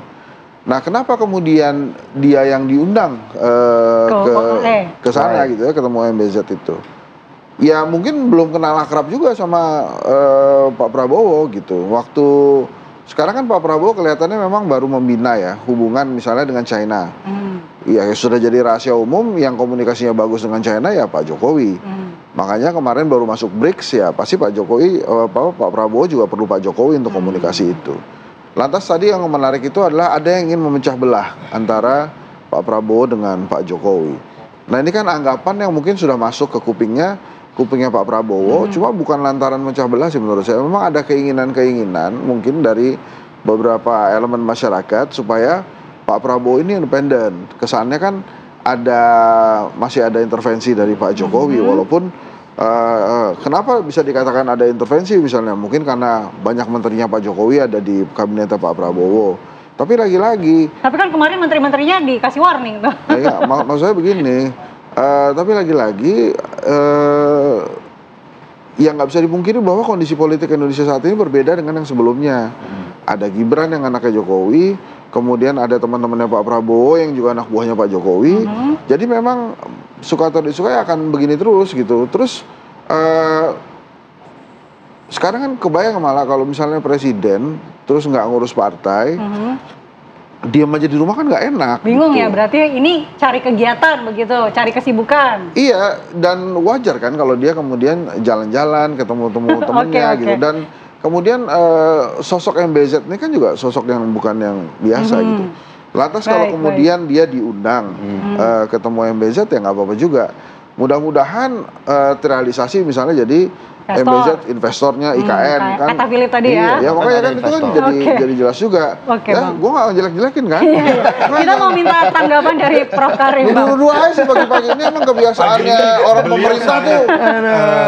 [SPEAKER 7] Nah kenapa kemudian dia yang diundang ke sana gitu ya, ketemu MBZ itu? Ya mungkin belum kenal akrab juga sama Pak Prabowo gitu. Waktu sekarang kan Pak Prabowo kelihatannya memang baru membina ya hubungan misalnya dengan China. Ya sudah jadi rahasia umum yang komunikasinya bagus dengan China ya Pak Jokowi. Makanya kemarin baru masuk BRICS ya pasti Pak Jokowi, Pak Prabowo juga perlu Pak Jokowi untuk komunikasi itu. Lantas tadi yang menarik itu adalah ada yang ingin memecah belah antara Pak Prabowo dengan Pak Jokowi. Nah ini kan anggapan yang mungkin sudah masuk ke kupingnya Pak Prabowo, cuma bukan lantaran memecah belah sih menurut saya. Memang ada keinginan-keinginan mungkin dari beberapa elemen masyarakat supaya Pak Prabowo ini independen. Kesannya kan masih ada intervensi dari Pak Jokowi, walaupun kenapa bisa dikatakan ada intervensi misalnya? Mungkin karena banyak menterinya Pak Jokowi ada di kabinet Pak Prabowo. Tapi lagi-lagi.
[SPEAKER 1] Tapi kan kemarin menteri-menterinya dikasih warning tuh.
[SPEAKER 7] Iya, maksud saya begini. Tapi lagi-lagi ya nggak bisa dipungkiri bahwa kondisi politik Indonesia saat ini berbeda dengan yang sebelumnya. Ada Gibran yang anaknya Jokowi, kemudian ada teman-temannya Pak Prabowo yang juga anak buahnya Pak Jokowi. Jadi memang suka atau disuka akan begini terus gitu. Terus sekarang kan kebayang malah kalau misalnya presiden terus nggak ngurus partai, diam aja di rumah kan nggak enak.
[SPEAKER 1] Bingung
[SPEAKER 7] gitu.
[SPEAKER 1] ya, berarti ini cari kegiatan begitu, cari kesibukan.
[SPEAKER 7] Iya, dan wajar kan kalau dia kemudian jalan-jalan, ketemu-temu temennya gitu. Dan kemudian sosok MBZ ini kan juga sosok yang bukan yang biasa gitu. Lantas kalau kemudian dia diundang ketemu MBZ ya nggak apa-apa juga. Mudah-mudahan terrealisasi misalnya jadi MBZ investornya IKN kan.
[SPEAKER 1] Kata Philip tadi ya.
[SPEAKER 7] Ya makanya kan itu kan jadi jelas juga. Ya, gue nggak jelek-jelekin kan.
[SPEAKER 1] Kita mau minta tanggapan dari Prof Karim.
[SPEAKER 7] Dua-dua aja sih pagi-pagi ini emang kebiasaannya orang pemerintah tuh.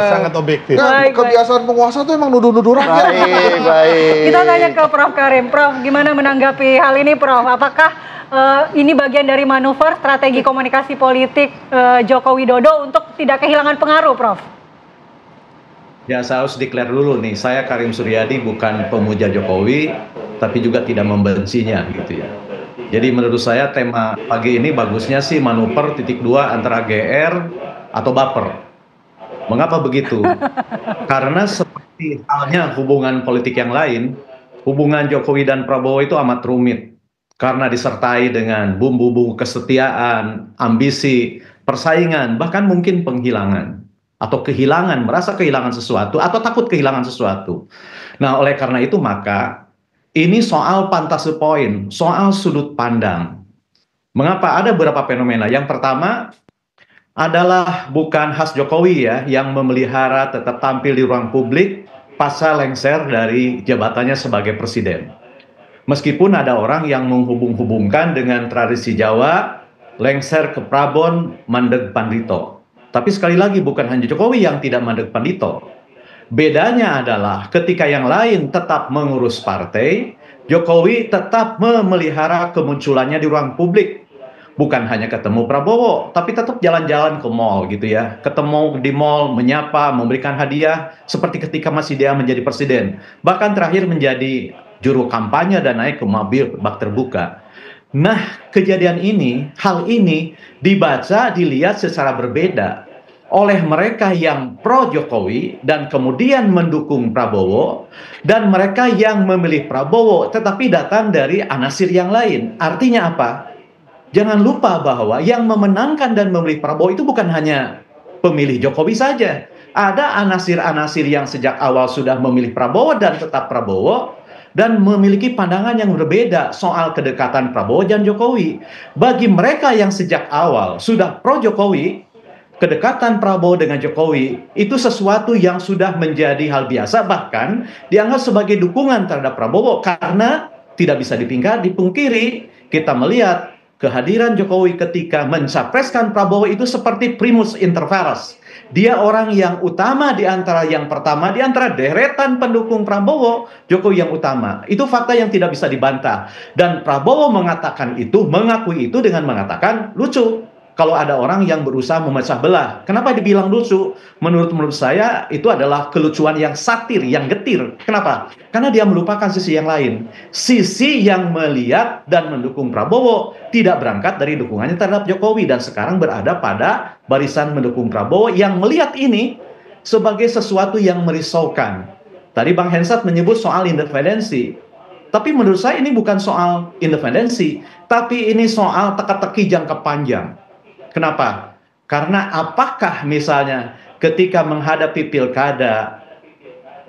[SPEAKER 6] Sangat objektif.
[SPEAKER 7] Nah, kebiasaan penguasa tuh emang nuduh-nuduh rakyat.
[SPEAKER 2] Baik.
[SPEAKER 1] Kita tanya ke Prof Karim. Prof, gimana menanggapi hal ini Prof? Apakah ini bagian dari manuver strategi komunikasi politik Joko Widodo untuk tidak kehilangan pengaruh, Prof?
[SPEAKER 9] Ya, saya harus declare dulu nih, saya Karim Suryadi bukan pemuja Jokowi, tapi juga tidak membencinya gitu ya. Jadi menurut saya tema pagi ini bagusnya sih manuver ×2 antara GR atau baper. Mengapa begitu? Karena seperti halnya hubungan politik yang lain, hubungan Jokowi dan Prabowo itu amat rumit. Karena disertai dengan bumbu-bumbu kesetiaan, ambisi, persaingan, bahkan mungkin penghilangan. Atau kehilangan, merasa kehilangan sesuatu, atau takut kehilangan sesuatu. Nah, oleh karena itu maka, ini soal fantasi point, soal sudut pandang. Mengapa? Ada beberapa fenomena. Yang pertama adalah bukan khas Jokowi ya, yang memelihara tetap tampil di ruang publik pasca lengser dari jabatannya sebagai presiden. Meskipun ada orang yang menghubung-hubungkan dengan tradisi Jawa, lengser ke Prabon, mandeg Pandito. Tapi sekali lagi bukan hanya Jokowi yang tidak mandeg Pandito. Bedanya adalah ketika yang lain tetap mengurus partai, Jokowi tetap memelihara kemunculannya di ruang publik. Bukan hanya ketemu Prabowo, tapi tetap jalan-jalan ke mall gitu ya. Ketemu di mall, menyapa, memberikan hadiah, seperti ketika masih dia menjadi presiden. Bahkan terakhir menjadi juru kampanye dan naik ke mobil bak terbuka. Nah, kejadian ini, hal ini dibaca, dilihat secara berbeda. oleh mereka yang pro Jokowi dan kemudian mendukung Prabowo, dan mereka yang memilih Prabowo tetapi datang dari anasir yang lain. Artinya apa? Jangan lupa bahwa yang memenangkan dan memilih Prabowo itu bukan hanya pemilih Jokowi saja. Ada anasir-anasir yang sejak awal sudah memilih Prabowo dan tetap Prabowo, dan memiliki pandangan yang berbeda soal kedekatan Prabowo dan Jokowi. Bagi mereka yang sejak awal sudah pro Jokowi, kedekatan Prabowo dengan Jokowi itu sesuatu yang sudah menjadi hal biasa, bahkan dianggap sebagai dukungan terhadap Prabowo, karena tidak bisa dipungkiri, kita melihat kehadiran Jokowi ketika mencapreskan Prabowo itu seperti primus inter pares. Dia orang yang utama di antara yang pertama, di antara deretan pendukung Prabowo, Jokowi yang utama. Itu fakta yang tidak bisa dibantah. Dan Prabowo mengatakan itu, mengakui itu dengan mengatakan lucu. Kalau ada orang yang berusaha memecah belah, kenapa dibilang lucu? Menurut saya itu adalah kelucuan yang satir, yang getir. Kenapa? Karena dia melupakan sisi yang lain. Sisi yang melihat dan mendukung Prabowo tidak berangkat dari dukungannya terhadap Jokowi, dan sekarang berada pada barisan mendukung Prabowo yang melihat ini sebagai sesuatu yang merisaukan. Tadi Bang Hensat menyebut soal independensi. Tapi menurut saya ini bukan soal independensi, tapi ini soal teka-teki jangka panjang. Kenapa? Karena apakah misalnya ketika menghadapi pilkada,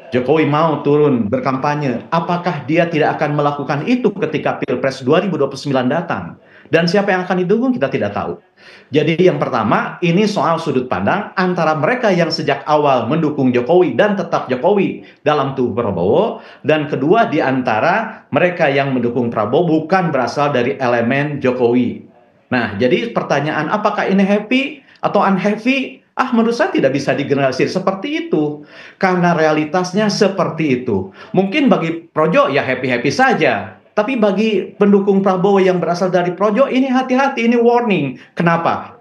[SPEAKER 9] Jokowi mau turun berkampanye, apakah dia tidak akan melakukan itu ketika Pilpres 2029 datang? Dan siapa yang akan didukung kita tidak tahu. Jadi yang pertama, ini soal sudut pandang antara mereka yang sejak awal mendukung Jokowi dan tetap Jokowi dalam tubuh Prabowo, dan kedua di antara mereka yang mendukung Prabowo bukan berasal dari elemen Jokowi. Nah, jadi pertanyaan apakah ini happy atau unhappy? Menurut saya tidak bisa digeneralisir seperti itu. Karena realitasnya seperti itu. Mungkin bagi Projo ya happy-happy saja. Tapi bagi pendukung Prabowo yang berasal dari Projo, ini hati-hati, ini warning. Kenapa?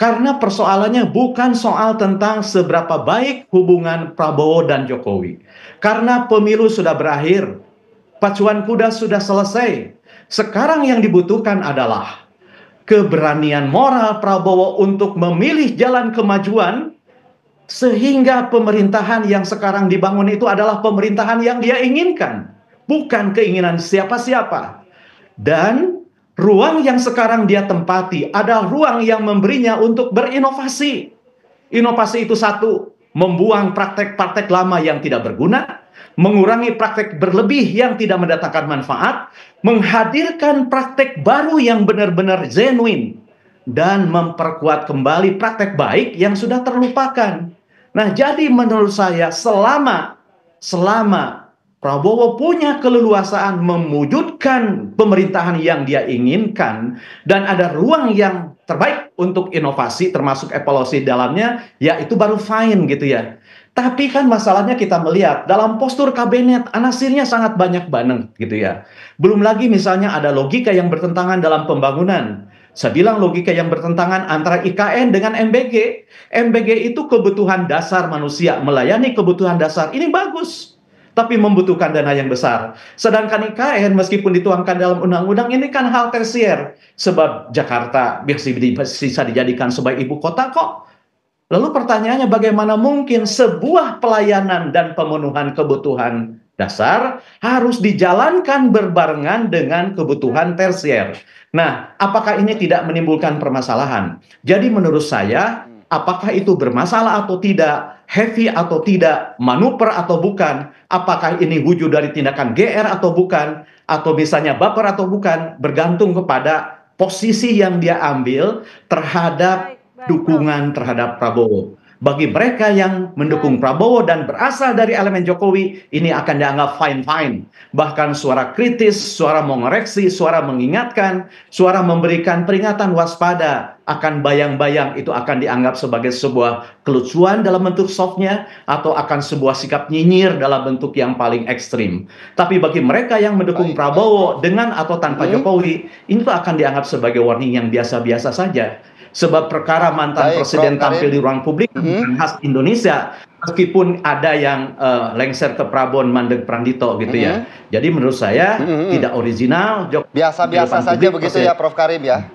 [SPEAKER 9] Karena persoalannya bukan soal tentang seberapa baik hubungan Prabowo dan Jokowi. Karena pemilu sudah berakhir. Pacuan kuda sudah selesai. Sekarang yang dibutuhkan adalah keberanian moral Prabowo untuk memilih jalan kemajuan, sehingga pemerintahan yang sekarang dibangun itu adalah pemerintahan yang dia inginkan, bukan keinginan siapa-siapa. Dan ruang yang sekarang dia tempati adalah ruang yang memberinya untuk berinovasi. Inovasi itu satu, membuang praktek-praktek lama yang tidak berguna, mengurangi praktek berlebih yang tidak mendatangkan manfaat, menghadirkan praktek baru yang benar-benar genuine, dan memperkuat kembali praktek baik yang sudah terlupakan. Nah, jadi menurut saya selama Prabowo punya keleluasaan mewujudkan pemerintahan yang dia inginkan, dan ada ruang yang terbaik untuk inovasi termasuk evaluasi dalamnya, ya itu baru fine gitu ya. Tapi kan masalahnya kita melihat dalam postur kabinet anasirnya sangat banyak banget gitu ya. Belum lagi misalnya ada logika yang bertentangan dalam pembangunan. Saya bilang logika yang bertentangan antara IKN dengan MBG. MBG itu kebutuhan dasar manusia, melayani kebutuhan dasar. Ini bagus, tapi membutuhkan dana yang besar. Sedangkan IKN meskipun dituangkan dalam undang-undang, ini kan hal tersier. Sebab Jakarta bisa dijadikan sebagai ibu kota kok. Lalu pertanyaannya, bagaimana mungkin sebuah pelayanan dan pemenuhan kebutuhan dasar harus dijalankan berbarengan dengan kebutuhan tersier? Nah, apakah ini tidak menimbulkan permasalahan? Jadi menurut saya, apakah itu bermasalah atau tidak, heavy atau tidak, manuver atau bukan, apakah ini wujud dari tindakan GR atau bukan, atau misalnya baper atau bukan, bergantung kepada posisi yang dia ambil terhadap dukungan terhadap Prabowo. Bagi mereka yang mendukung Prabowo dan berasal dari elemen Jokowi, ini akan dianggap fine-fine. Bahkan suara kritis, suara mengoreksi, suara mengingatkan, suara memberikan peringatan waspada akan bayang-bayang itu akan dianggap sebagai sebuah kelucuan dalam bentuk softnya, atau akan sebuah sikap nyinyir dalam bentuk yang paling ekstrim. Tapi bagi mereka yang mendukung Prabowo dengan atau tanpa Jokowi, ini tuh akan dianggap sebagai warning yang biasa-biasa saja. Sebab perkara mantan presiden tampil di ruang publik bukan khas Indonesia, meskipun ada yang lengser ke Prabon Mandeg Prandito gitu ya. Jadi menurut saya tidak original.
[SPEAKER 2] Biasa-biasa saja begitu ya Prof Karim ya.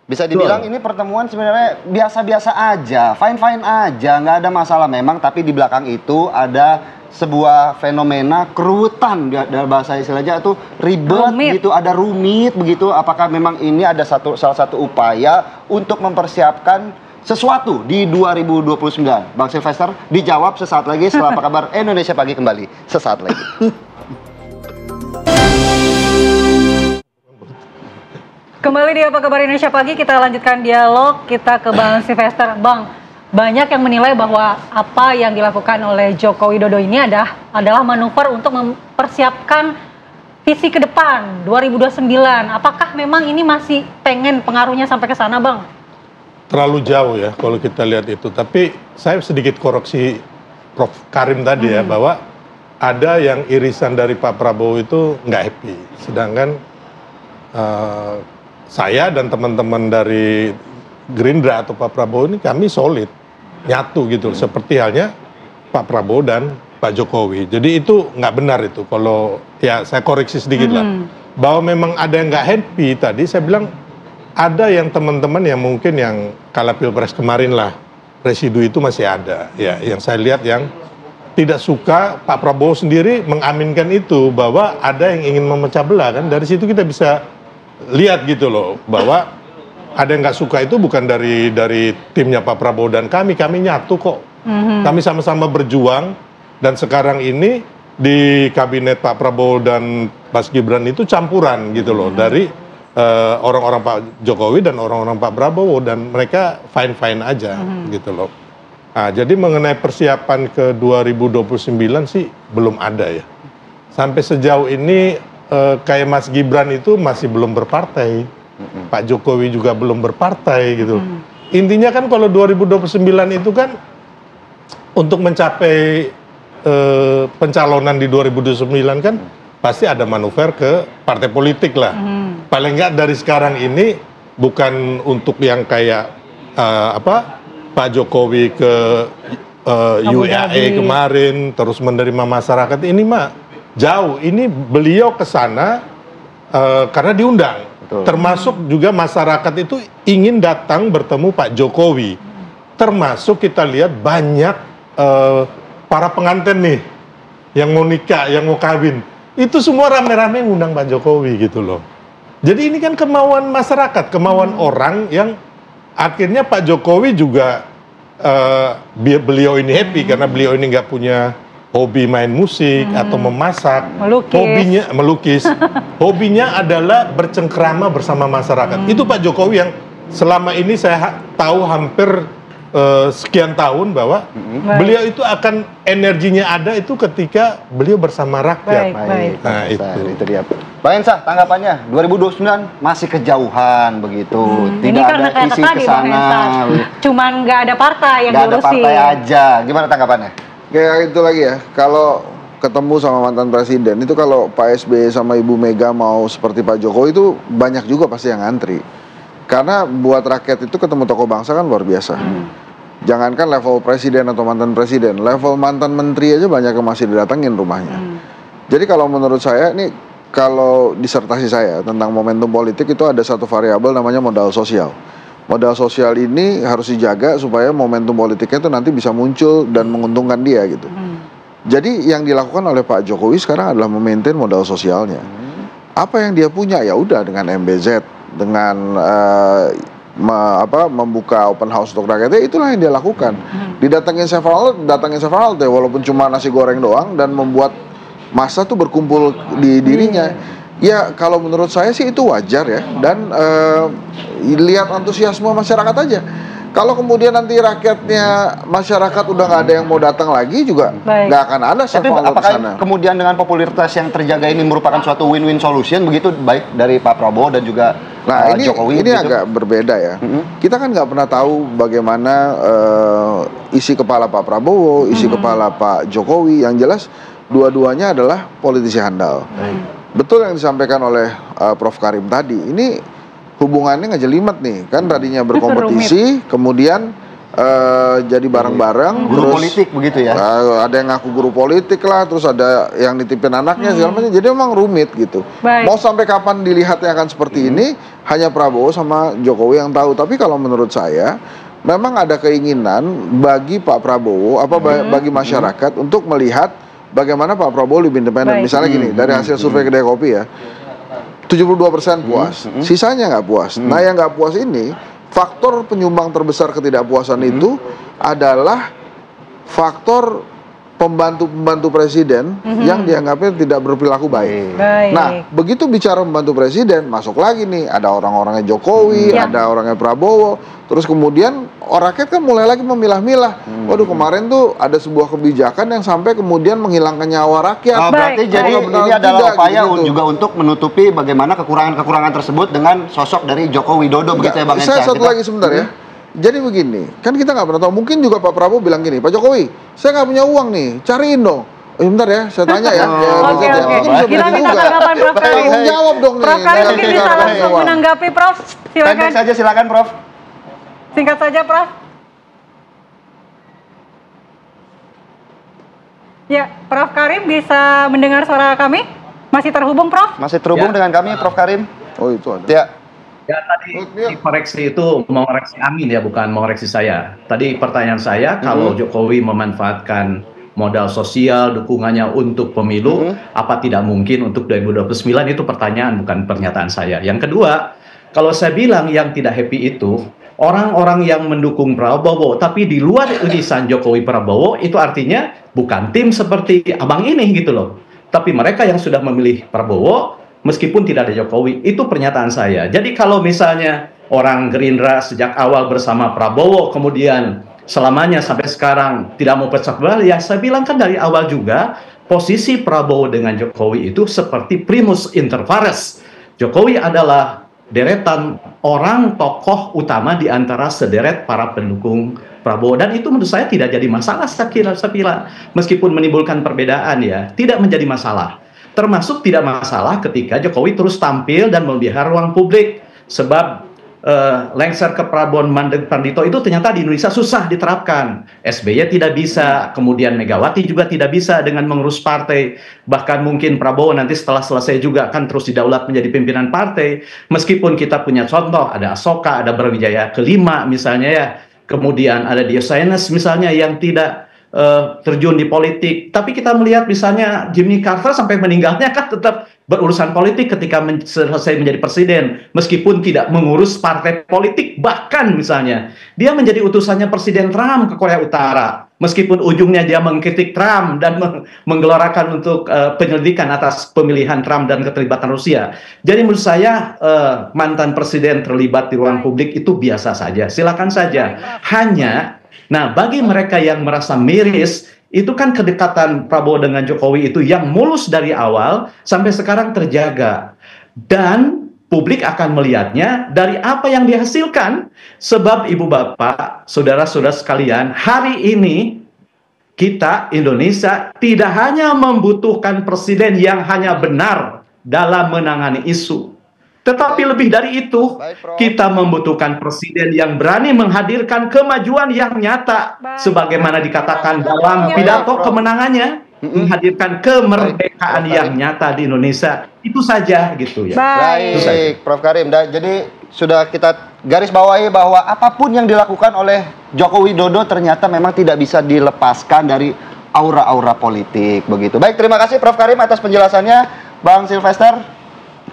[SPEAKER 2] Bisa dibilang ini pertemuan sebenarnya biasa-biasa aja, fine-fine aja, nggak ada masalah memang, tapi di belakang itu ada sebuah fenomena keruwetan, dalam bahasa istilahnya itu ribet gitu, ada rumit begitu. Apakah memang ini ada salah satu upaya untuk mempersiapkan sesuatu di 2029? Bang Sylvester, dijawab sesaat lagi setelah Apa Kabar Indonesia Pagi kembali sesaat lagi.
[SPEAKER 1] Kembali di Apa Kabar Indonesia Pagi, kita lanjutkan dialog kita ke Bang Sylvester. Bang, banyak yang menilai bahwa apa yang dilakukan oleh Joko Widodo ini adalah manuver untuk mempersiapkan visi ke depan 2029. Apakah memang ini masih pengen pengaruhnya sampai ke sana, Bang?
[SPEAKER 6] Terlalu jauh ya kalau kita lihat itu. Tapi saya sedikit koreksi Prof. Karim tadi ya, bahwa ada yang irisan dari Pak Prabowo itu nggak happy. Sedangkan saya dan teman-teman dari Gerindra atau Pak Prabowo ini kami solid, nyatu gitu, seperti halnya Pak Prabowo dan Pak Jokowi. Jadi itu nggak benar itu. Kalau ya saya koreksi sedikit lah, bahwa memang ada yang nggak happy tadi. Saya bilang ada yang teman-teman yang mungkin yang kala Pilpres kemarin lah, residu itu masih ada. Ya, yang saya lihat yang tidak suka, Pak Prabowo sendiri mengaminkan itu, bahwa ada yang ingin memecah belah kan. Dari situ kita bisa lihat gitu loh, bahwa ada yang nggak suka itu bukan dari timnya Pak Prabowo dan kami nyatu kok. Kami sama-sama berjuang, dan sekarang ini di kabinet Pak Prabowo dan Mas Gibran itu campuran gitu loh, dari orang-orang Pak Jokowi dan orang-orang Pak Prabowo, dan mereka fine-fine aja gitu loh. Nah, jadi mengenai persiapan ke 2029 sih belum ada ya. Sampai sejauh ini kayak Mas Gibran itu masih belum berpartai, Pak Jokowi juga belum berpartai gitu. Intinya kan kalau 2029 itu kan untuk mencapai pencalonan di 2029 kan pasti ada manuver ke partai politik lah. Paling nggak dari sekarang ini bukan untuk yang kayak Pak Jokowi ke UAE kemarin terus menerima masyarakat, ini mah jauh. Ini beliau ke sana karena diundang. Betul. Termasuk juga masyarakat itu ingin datang bertemu Pak Jokowi. Termasuk kita lihat banyak para pengantin nih yang mau nikah, yang mau kawin. Itu semua rame-rame ngundang Pak Jokowi gitu loh. Jadi ini kan kemauan masyarakat, kemauan orang yang akhirnya Pak Jokowi juga beliau ini happy karena beliau ini nggak punya hobi main musik atau memasak, hobinya melukis, hobinya adalah bercengkrama bersama masyarakat. Itu Pak Jokowi yang selama ini saya tahu hampir sekian tahun bahwa beliau itu akan energinya ada itu ketika beliau bersama rakyat.
[SPEAKER 2] Baik.
[SPEAKER 6] Nah itu
[SPEAKER 2] dia. Bang Ensah, tanggapannya 2029 masih kejauhan begitu, tidak ada visi ke sana.
[SPEAKER 1] Cuman nggak ada partai yang
[SPEAKER 2] nggak ada
[SPEAKER 1] ngurusin.
[SPEAKER 2] partai aja. Gimana tanggapannya?
[SPEAKER 7] Kayak itu lagi ya, kalau ketemu sama mantan presiden itu, kalau Pak SBY sama Ibu Mega mau seperti Pak Jokowi itu banyak juga pasti yang ngantri. Karena buat rakyat itu ketemu tokoh bangsa kan luar biasa. Jangankan level presiden atau mantan presiden, level mantan menteri aja banyak yang masih didatengin rumahnya. Jadi kalau menurut saya, ini kalau disertasi saya tentang momentum politik itu ada satu variabel namanya modal sosial. Modal sosial ini harus dijaga supaya momentum politiknya itu nanti bisa muncul dan menguntungkan dia gitu. Jadi yang dilakukan oleh Pak Jokowi sekarang adalah memaintain modal sosialnya. Apa yang dia punya ya udah, dengan MBZ, dengan membuka open house untuk rakyatnya, itulah yang dia lakukan. Didatengin several deh, walaupun cuma nasi goreng doang, dan membuat massa tuh berkumpul di dirinya. Ya kalau menurut saya sih itu wajar ya, dan lihat antusiasme masyarakat aja. Kalau kemudian nanti rakyatnya, masyarakat udah nggak ada yang mau datang lagi juga, nggak akan ada
[SPEAKER 2] Tapi apakah kemudian dengan popularitas yang terjaga ini merupakan suatu win-win solution begitu, baik dari Pak Prabowo dan juga Jokowi?
[SPEAKER 7] Ini agak berbeda ya. Kita kan nggak pernah tahu bagaimana isi kepala Pak Prabowo, isi kepala Pak Jokowi. Yang jelas dua-duanya adalah politisi handal. Betul yang disampaikan oleh Prof. Karim tadi. Ini hubungannya ngejelimet nih, kan tadinya berkompetisi, kemudian jadi bareng-bareng.
[SPEAKER 2] Guru politik begitu ya?
[SPEAKER 7] Ada yang ngaku guru politik lah, terus ada yang nitipin anaknya segala macam. Jadi memang rumit gitu.
[SPEAKER 1] Baik.
[SPEAKER 7] Mau sampai kapan dilihatnya akan seperti ini, hanya Prabowo sama Jokowi yang tahu. Tapi kalau menurut saya, memang ada keinginan bagi Pak Prabowo, bagi masyarakat untuk melihat bagaimana Pak Prabowo lebih independen. Misalnya gini, dari hasil survei Kedai Kopi ya, 72% puas, sisanya nggak puas. Nah yang nggak puas ini, faktor penyumbang terbesar ketidakpuasan itu adalah faktor pembantu-pembantu presiden yang dianggapnya tidak berperilaku baik. Nah, begitu bicara pembantu presiden, masuk lagi nih, ada orang-orangnya Jokowi, ada orangnya Prabowo, terus kemudian rakyat kan mulai lagi memilah-milah. Waduh, kemarin tuh ada sebuah kebijakan yang sampai kemudian menghilangkan nyawa rakyat.
[SPEAKER 2] Berarti jadi ini adalah upaya juga untuk menutupi bagaimana kekurangan-kekurangan tersebut dengan sosok dari Joko Widodo, begitu ya Bang Enca?
[SPEAKER 7] Saya satu lagi sebentar ya. Jadi begini, kan kita nggak pernah tahu. Mungkin juga Pak Prabowo bilang gini, Pak Jokowi, saya nggak punya uang nih, cariin dong. Bentar ya, saya tanya ya.
[SPEAKER 1] Oke. Kita minta tanggapan Prof. Karim.
[SPEAKER 7] Tanggung jawab dong nih.
[SPEAKER 1] Prof. Karim mungkin bisa langsung menanggapi, Prof. Silakan.
[SPEAKER 2] Pendek saja, silakan Prof.
[SPEAKER 1] Singkat saja, Prof. Ya, Prof. Karim bisa mendengar suara kami? Masih terhubung, Prof?
[SPEAKER 2] Masih terhubung dengan kami, Prof. Karim.
[SPEAKER 7] Oh, itu ada.
[SPEAKER 2] Ya.
[SPEAKER 9] Ya tadi koreksi itu mau koreksi Amin ya, bukan mau koreksi saya. Tadi pertanyaan saya, kalau Jokowi memanfaatkan modal sosial, dukungannya untuk pemilu, apa tidak mungkin untuk 2029? Itu pertanyaan, bukan pernyataan saya. Yang kedua, kalau saya bilang yang tidak happy itu orang-orang yang mendukung Prabowo, tapi di luar irisan Jokowi Prabowo, itu artinya bukan tim seperti abang ini gitu loh. Tapi mereka yang sudah memilih Prabowo, meskipun tidak ada Jokowi, itu pernyataan saya. Jadi kalau misalnya orang Gerindra sejak awal bersama Prabowo, kemudian selamanya sampai sekarang tidak mau pecah belah, ya saya bilang kan dari awal juga, posisi Prabowo dengan Jokowi itu seperti primus inter pares. Jokowi adalah deretan orang tokoh utama di antara sederet para pendukung Prabowo. Dan itu menurut saya tidak jadi masalah, saya kira. Meskipun menimbulkan perbedaan ya, tidak menjadi masalah. Termasuk tidak masalah ketika Jokowi terus tampil dan melihara ruang publik. Sebab lengser ke Prabowo Pandito itu ternyata di Indonesia susah diterapkan. SBY tidak bisa, kemudian Megawati juga tidak bisa dengan mengurus partai. Bahkan mungkin Prabowo nanti setelah selesai juga akan terus didaulat menjadi pimpinan partai. Meskipun kita punya contoh, ada Asoka, ada Brawijaya kelima misalnya ya. Kemudian ada Diosanes misalnya yang tidak terjun di politik, tapi kita melihat misalnya Jimmy Carter sampai meninggalnya kan tetap berurusan politik ketika selesai menjadi presiden, meskipun tidak mengurus partai politik. Bahkan misalnya dia menjadi utusannya Presiden Trump ke Korea Utara, meskipun ujungnya dia mengkritik Trump dan menggelorakan untuk penyelidikan atas pemilihan Trump dan keterlibatan Rusia. Jadi menurut saya mantan presiden terlibat di ruang publik itu biasa saja, silakan saja. Hanya nah, bagi mereka yang merasa miris, itu kan kedekatan Prabowo dengan Jokowi itu yang mulus dari awal sampai sekarang terjaga. Dan publik akan melihatnya dari apa yang dihasilkan. Sebab ibu bapak, saudara-saudara sekalian, hari ini kita Indonesia tidak hanya membutuhkan presiden yang hanya benar dalam menangani isu. Tetapi lebih dari itu, kita membutuhkan presiden yang berani menghadirkan kemajuan yang nyata. Sebagaimana dikatakan dalam pidato kemenangannya, menghadirkan kemerdekaan yang nyata di Indonesia. Itu saja gitu ya.
[SPEAKER 2] Baik, Prof. Karim. Jadi sudah kita garis bawahi bahwa apapun yang dilakukan oleh Joko Widodo ternyata memang tidak bisa dilepaskan dari aura-aura politik. Begitu. Baik, terima kasih Prof. Karim atas penjelasannya. Bang Silvester.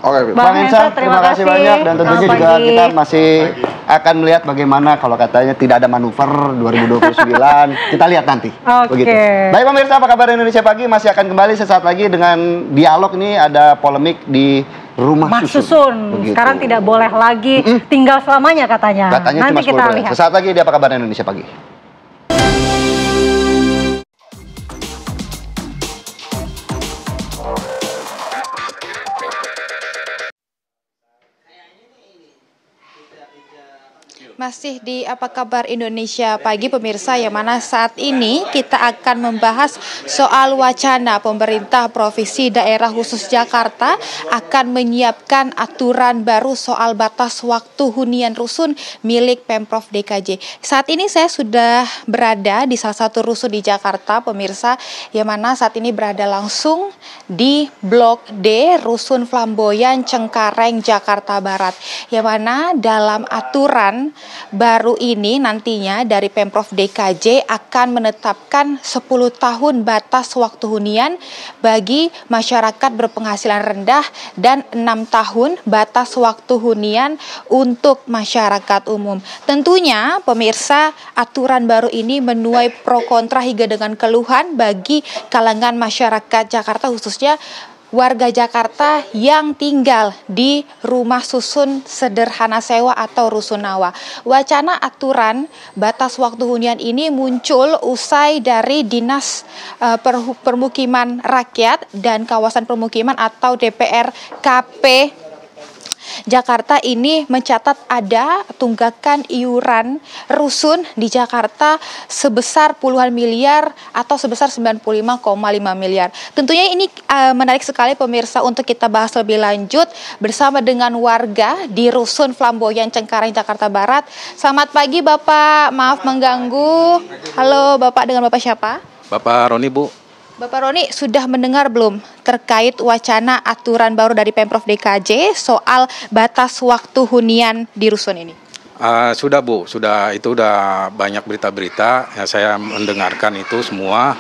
[SPEAKER 7] Oke,
[SPEAKER 2] Bang Enca, terima kasih banyak, dan tentunya juga kita masih akan melihat bagaimana kalau katanya tidak ada manuver 2029, kita lihat nanti. Begitu. Baik pemirsa, apa kabar Indonesia Pagi? Masih akan kembali sesaat lagi dengan dialog ini, ada polemik di Rumah Susun.
[SPEAKER 1] Sekarang tidak boleh lagi tinggal selamanya katanya.
[SPEAKER 2] Katanya
[SPEAKER 1] nanti
[SPEAKER 2] cuma
[SPEAKER 1] kita lihat.
[SPEAKER 2] Sesaat lagi di Apa Kabar Indonesia Pagi.
[SPEAKER 11] Masih di Apa Kabar Indonesia Pagi pemirsa, yang mana saat ini kita akan membahas soal wacana pemerintah Provinsi Daerah Khusus Jakarta akan menyiapkan aturan baru soal batas waktu hunian rusun milik Pemprov DKJ. Saat ini saya sudah berada di salah satu rusun di Jakarta pemirsa, yang mana saat ini berada langsung di Blok D Rusun Flamboyan Cengkareng Jakarta Barat, yang mana dalam aturan baru ini nantinya dari Pemprov DKJ akan menetapkan 10 tahun batas waktu hunian bagi masyarakat berpenghasilan rendah dan 6 tahun batas waktu hunian untuk masyarakat umum. Tentunya pemirsa, aturan baru ini menuai pro kontra hingga dengan keluhan bagi kalangan masyarakat Jakarta, khususnya warga Jakarta yang tinggal di rumah susun sederhana sewa atau rusunawa. Wacana aturan batas waktu hunian ini muncul usai dari Dinas Permukiman Rakyat dan Kawasan Permukiman atau DPRKP Jakarta ini mencatat ada tunggakan iuran rusun di Jakarta sebesar puluhan miliar atau sebesar 95,5 miliar. Tentunya ini menarik sekali pemirsa untuk kita bahas lebih lanjut bersama dengan warga di Rusun Flamboyan Cengkareng Jakarta Barat. Selamat pagi Bapak, maaf mengganggu. Halo Bapak, dengan Bapak siapa?
[SPEAKER 12] Bapak Roni, Bu.
[SPEAKER 11] Bapak Roni, sudah mendengar belum terkait wacana aturan baru dari Pemprov DKJ soal batas waktu hunian di rusun ini?
[SPEAKER 12] Sudah Bu, itu udah banyak berita-berita, ya, saya mendengarkan itu semua.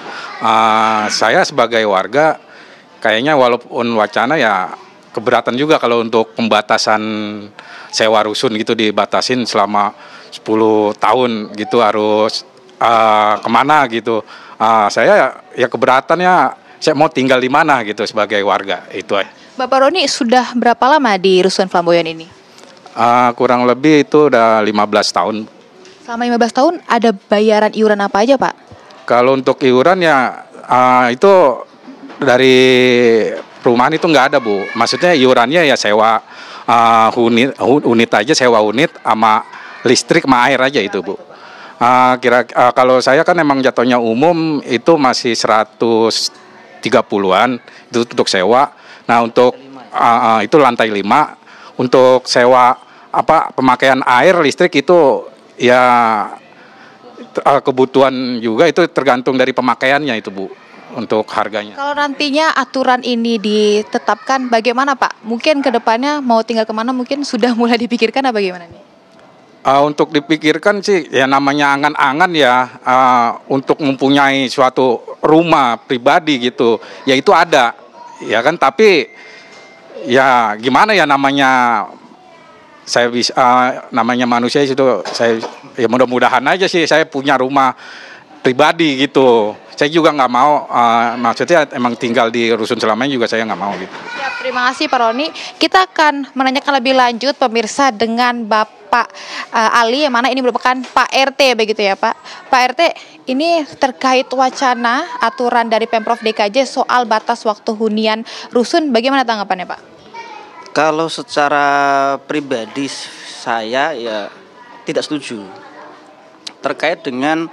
[SPEAKER 12] Saya sebagai warga kayaknya walaupun wacana ya keberatan juga kalau untuk pembatasan sewa rusun gitu dibatasin selama 10 tahun gitu harus kemana gitu. Saya ya keberatannya saya mau tinggal di mana gitu sebagai warga itu.
[SPEAKER 11] Bapak Roni sudah berapa lama di Rusun Flamboyan ini?
[SPEAKER 12] Kurang lebih itu udah 15 tahun.
[SPEAKER 11] Selama 15 tahun ada bayaran iuran apa aja Pak?
[SPEAKER 12] Kalau untuk iuran ya itu dari perumahan itu nggak ada Bu. Maksudnya iurannya ya sewa unit aja, sewa unit sama listrik sama air aja itu Bu. Kalau saya kan emang jatuhnya umum itu masih 130-an itu untuk sewa. Nah untuk itu lantai 5 untuk sewa pemakaian air listrik itu ya kebutuhan juga, itu tergantung dari pemakaiannya itu Bu untuk harganya.
[SPEAKER 11] Kalau nantinya aturan ini ditetapkan bagaimana Pak? Mungkin kedepannya mau tinggal kemana mungkin sudah mulai dipikirkan apa bagaimana nih?
[SPEAKER 12] Untuk dipikirkan sih ya namanya angan-angan ya, untuk mempunyai suatu rumah pribadi gitu ya itu ada ya kan, tapi ya gimana ya namanya saya bisa namanya manusia itu saya ya mudah-mudahan aja sih saya punya rumah pribadi gitu. Saya juga nggak mau, maksudnya emang tinggal di rusun selamanya juga saya nggak mau gitu.
[SPEAKER 11] Ya, terima kasih Pak Roni. Kita akan menanyakan lebih lanjut pemirsa dengan Bapak Ali, yang mana ini merupakan Pak RT begitu ya Pak. Pak RT, ini terkait wacana aturan dari Pemprov DKJ soal batas waktu hunian rusun, bagaimana tanggapannya Pak?
[SPEAKER 23] Kalau secara pribadi saya ya tidak setuju. Terkait dengan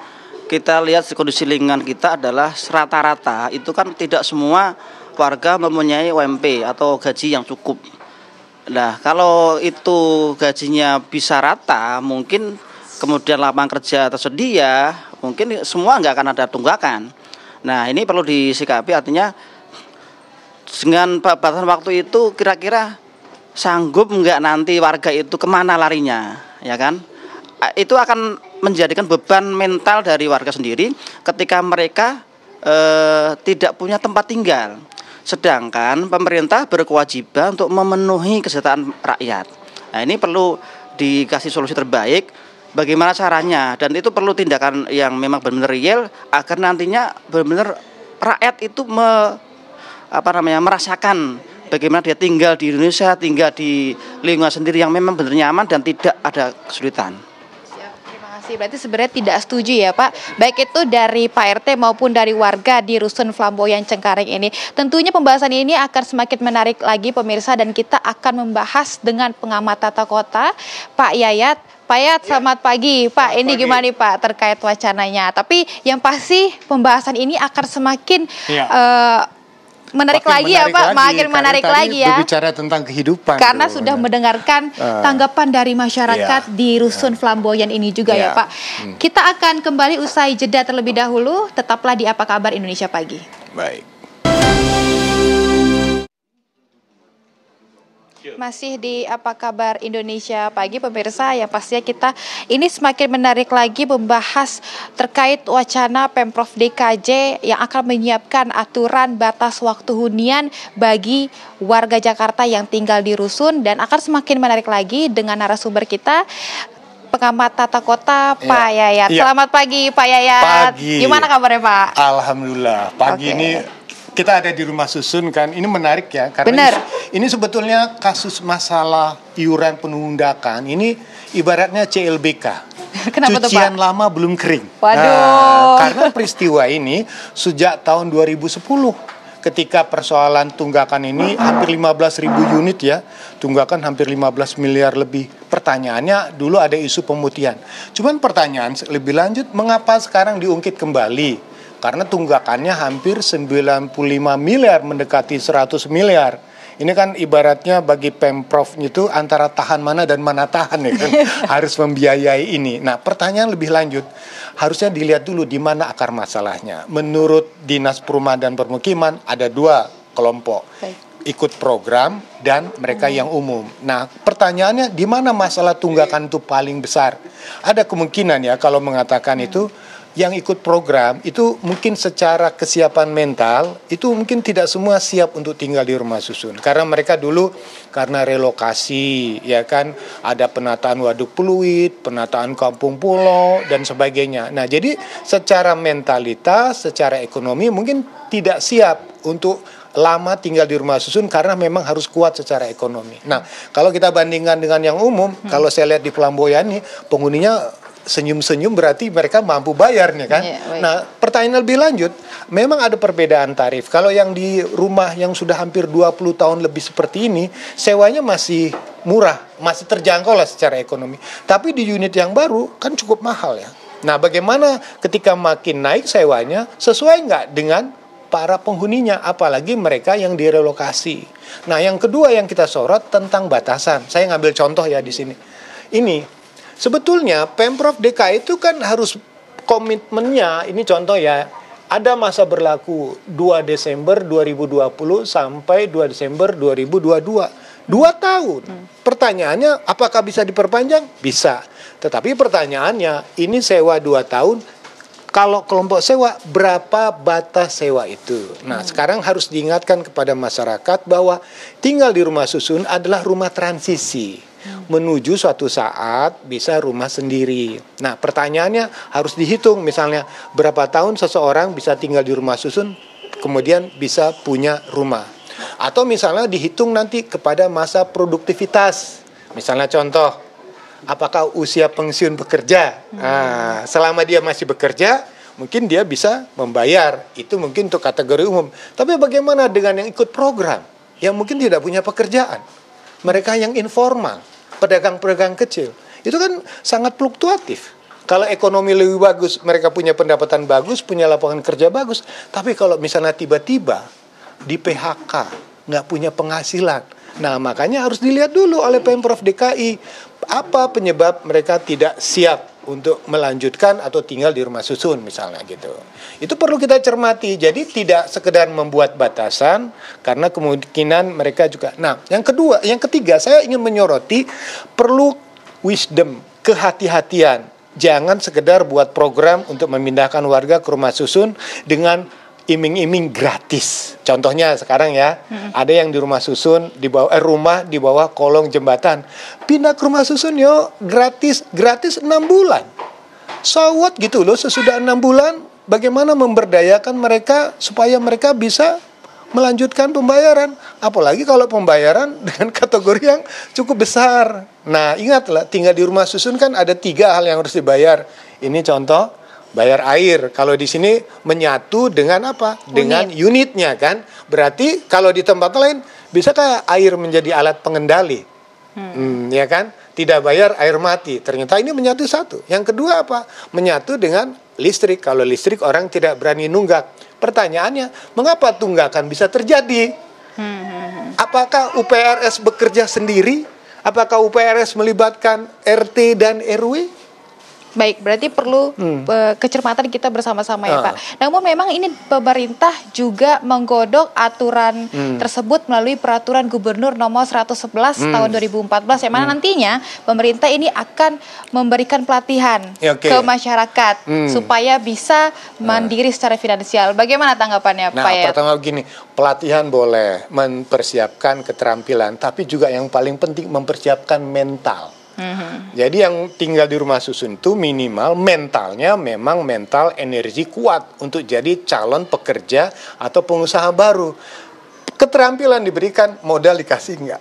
[SPEAKER 23] kita lihat kondisi lingkungan kita adalah rata-rata itu kan tidak semua warga mempunyai UMP atau gaji yang cukup. Nah kalau itu gajinya bisa rata, mungkin kemudian lapangan kerja tersedia, mungkin semua nggak akan ada tunggakan. Nah ini perlu disikapi, artinya dengan batasan waktu itu kira-kira sanggup nggak nanti warga itu kemana larinya, ya kan? Itu akan menjadikan beban mental dari warga sendiri ketika mereka tidak punya tempat tinggal. Sedangkan pemerintah berkewajiban untuk memenuhi kesejahteraan rakyat. Nah ini perlu dikasih solusi terbaik bagaimana caranya, dan itu perlu tindakan yang memang benar-benar real agar nantinya benar-benar rakyat itu merasakan bagaimana dia tinggal di Indonesia, tinggal di lingkungan sendiri yang memang benar nyaman dan tidak ada kesulitan.
[SPEAKER 11] Berarti sebenarnya tidak setuju ya Pak, baik itu dari Pak RT maupun dari warga di Rusun Flamboyan Cengkareng ini. Tentunya pembahasan ini akan semakin menarik lagi pemirsa, dan kita akan membahas dengan pengamat tata kota Pak Yayat Pak Yayat, selamat pagi. Pak, ini gimana nih Pak terkait wacananya? Tapi yang pasti pembahasan ini akan semakin menarik lagi ya Pak, makin menarik lagi ya.
[SPEAKER 10] Berbicara tentang kehidupan.
[SPEAKER 11] Karena sudah mendengarkan tanggapan dari masyarakat di Rusun Flamboyan ini juga ya Pak. Kita akan kembali usai jeda terlebih dahulu. Tetaplah di Apa Kabar Indonesia Pagi.
[SPEAKER 10] Baik.
[SPEAKER 11] Masih di Apa Kabar Indonesia Pagi, pemirsa, yang pastinya kita ini semakin menarik lagi membahas terkait wacana Pemprov DKJ yang akan menyiapkan aturan batas waktu hunian bagi warga Jakarta yang tinggal di rusun, dan akan semakin menarik lagi dengan narasumber kita, pengamat tata kota Pak Yayat. Selamat pagi Pak Yayat.
[SPEAKER 10] Pagi.
[SPEAKER 11] Gimana kabarnya Pak?
[SPEAKER 10] Alhamdulillah. Pagi ini kita ada di rumah susun kan, ini menarik ya, karena ini sebetulnya kasus masalah iuran penundakan, ini ibaratnya CLBK.
[SPEAKER 11] Kenapa
[SPEAKER 10] cucian lama belum kering.
[SPEAKER 11] Waduh.
[SPEAKER 10] Nah, karena peristiwa ini sejak tahun 2010, ketika persoalan tunggakan ini hampir 15.000 unit ya, tunggakan hampir 15 miliar lebih. Pertanyaannya dulu ada isu pemutihan. Cuman pertanyaan lebih lanjut, mengapa sekarang diungkit kembali? Karena tunggakannya hampir 95 miliar, mendekati 100 miliar. Ini kan ibaratnya bagi Pemprov itu antara tahan mana dan mana tahan ya kan. Harus membiayai ini. Nah, pertanyaan lebih lanjut, harusnya dilihat dulu di mana akar masalahnya. Menurut Dinas Perumahan dan Permukiman ada dua kelompok. Ikut program dan mereka yang umum. Nah, pertanyaannya di mana masalah tunggakan itu paling besar? Ada kemungkinan ya kalau mengatakan itu yang ikut program itu mungkin secara kesiapan mental itu mungkin tidak semua siap untuk tinggal di rumah susun, karena mereka dulu karena relokasi ya kan, ada penataan waduk fluid, penataan kampung pulau dan sebagainya. Nah, jadi secara mentalitas, secara ekonomi mungkin tidak siap untuk lama tinggal di rumah susun karena memang harus kuat secara ekonomi. Nah, kalau kita bandingkan dengan yang umum, kalau saya lihat di Flamboyan nih penghuninya senyum-senyum, berarti mereka mampu bayarnya kan. Nah, pertanyaan lebih lanjut, memang ada perbedaan tarif. Kalau yang di rumah yang sudah hampir 20 tahun lebih seperti ini, sewanya masih murah, masih terjangkau lah secara ekonomi. Tapi di unit yang baru kan cukup mahal ya. Nah, bagaimana ketika makin naik sewanya, sesuai nggak dengan para penghuninya, apalagi mereka yang direlokasi. Nah, yang kedua yang kita sorot tentang batasan. Saya ngambil contoh ya di sini. Ini sebetulnya Pemprov DKI itu kan harus komitmennya, ini contoh ya, ada masa berlaku 2 Desember 2020 sampai 2 Desember 2022. 2 tahun. Pertanyaannya, apakah bisa diperpanjang? Bisa. Tetapi pertanyaannya, ini sewa 2 tahun, kalau kelompok sewa, berapa batas sewa itu? Nah, sekarang harus diingatkan kepada masyarakat bahwa tinggal di rumah susun adalah rumah transisi. Menuju suatu saat bisa rumah sendiri. Nah, pertanyaannya harus dihitung, misalnya berapa tahun seseorang bisa tinggal di rumah susun kemudian bisa punya rumah. Atau misalnya dihitung nanti kepada masa produktivitas. Misalnya contoh, apakah usia pensiun bekerja? Nah, selama dia masih bekerja, mungkin dia bisa membayar. Itu mungkin untuk kategori umum. Tapi bagaimana dengan yang ikut program, yang mungkin tidak punya pekerjaan? Mereka yang informal, pedagang-pedagang kecil, itu kan sangat fluktuatif. Kalau ekonomi lebih bagus, mereka punya pendapatan bagus, punya lapangan kerja bagus. Tapi kalau misalnya tiba-tiba di PHK, nggak punya penghasilan. Nah, makanya harus dilihat dulu oleh Pemprov DKI, apa penyebab mereka tidak siap untuk melanjutkan atau tinggal di rumah susun misalnya gitu. Itu perlu kita cermati. Jadi tidak sekedar membuat batasan karena kemungkinan mereka juga. Nah, yang ketiga saya ingin menyoroti perlu wisdom, kehati-hatian. Jangan sekedar buat program untuk memindahkan warga ke rumah susun dengan iming-iming gratis. Contohnya sekarang ya, ada yang di rumah susun di bawah rumah di bawah kolong jembatan. Pindah ke rumah susun yo, gratis 6 bulan. So what gitu loh, sesudah 6 bulan bagaimana memberdayakan mereka supaya mereka bisa melanjutkan pembayaran, apalagi kalau pembayaran dengan kategori yang cukup besar. Nah, ingatlah tinggal di rumah susun kan ada 3 hal yang harus dibayar. Ini contoh, bayar air. Kalau di sini menyatu dengan apa? Dengan unitnya kan. Berarti kalau di tempat lain, bisakah air menjadi alat pengendali? Ya kan? tidak bayar air mati. Ternyata ini menyatu satu. Yang kedua apa? Menyatu dengan listrik. Kalau listrik orang tidak berani nunggak. Pertanyaannya, mengapa tunggakan bisa terjadi? Apakah UPRS bekerja sendiri? Apakah UPRS melibatkan RT dan RW?
[SPEAKER 11] Baik, berarti perlu kecermatan kita bersama-sama ya Pak. Namun memang ini pemerintah juga menggodok aturan tersebut melalui peraturan Gubernur nomor 111 tahun 2014 yang mana nantinya pemerintah ini akan memberikan pelatihan ke masyarakat supaya bisa mandiri secara finansial. Bagaimana tanggapannya Pak Yayat?
[SPEAKER 10] Pertama begini, pelatihan boleh mempersiapkan keterampilan, tapi juga yang paling penting mempersiapkan mental. Jadi yang tinggal di rumah susun itu minimal mentalnya memang mental energi kuat untuk jadi calon pekerja atau pengusaha baru. Keterampilan diberikan, modal dikasih enggak?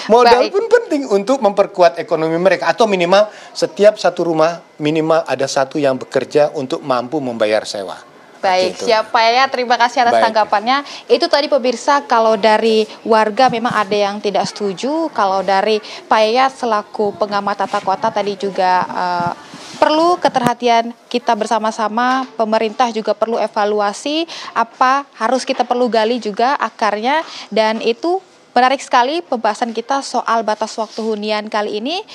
[SPEAKER 10] Modal pun penting untuk memperkuat ekonomi mereka. Atau minimal setiap satu rumah minimal ada satu yang bekerja untuk mampu membayar sewa.
[SPEAKER 11] Baik, siapa ya? Terima kasih atas tanggapannya. Itu tadi pemirsa, kalau dari warga memang ada yang tidak setuju. Kalau dari Pak Yayat selaku pengamat tata kota tadi juga perlu keterhatian kita bersama-sama. Pemerintah juga perlu evaluasi apa harus kita perlu gali juga akarnya. Dan itu menarik sekali pembahasan kita soal batas waktu hunian kali ini.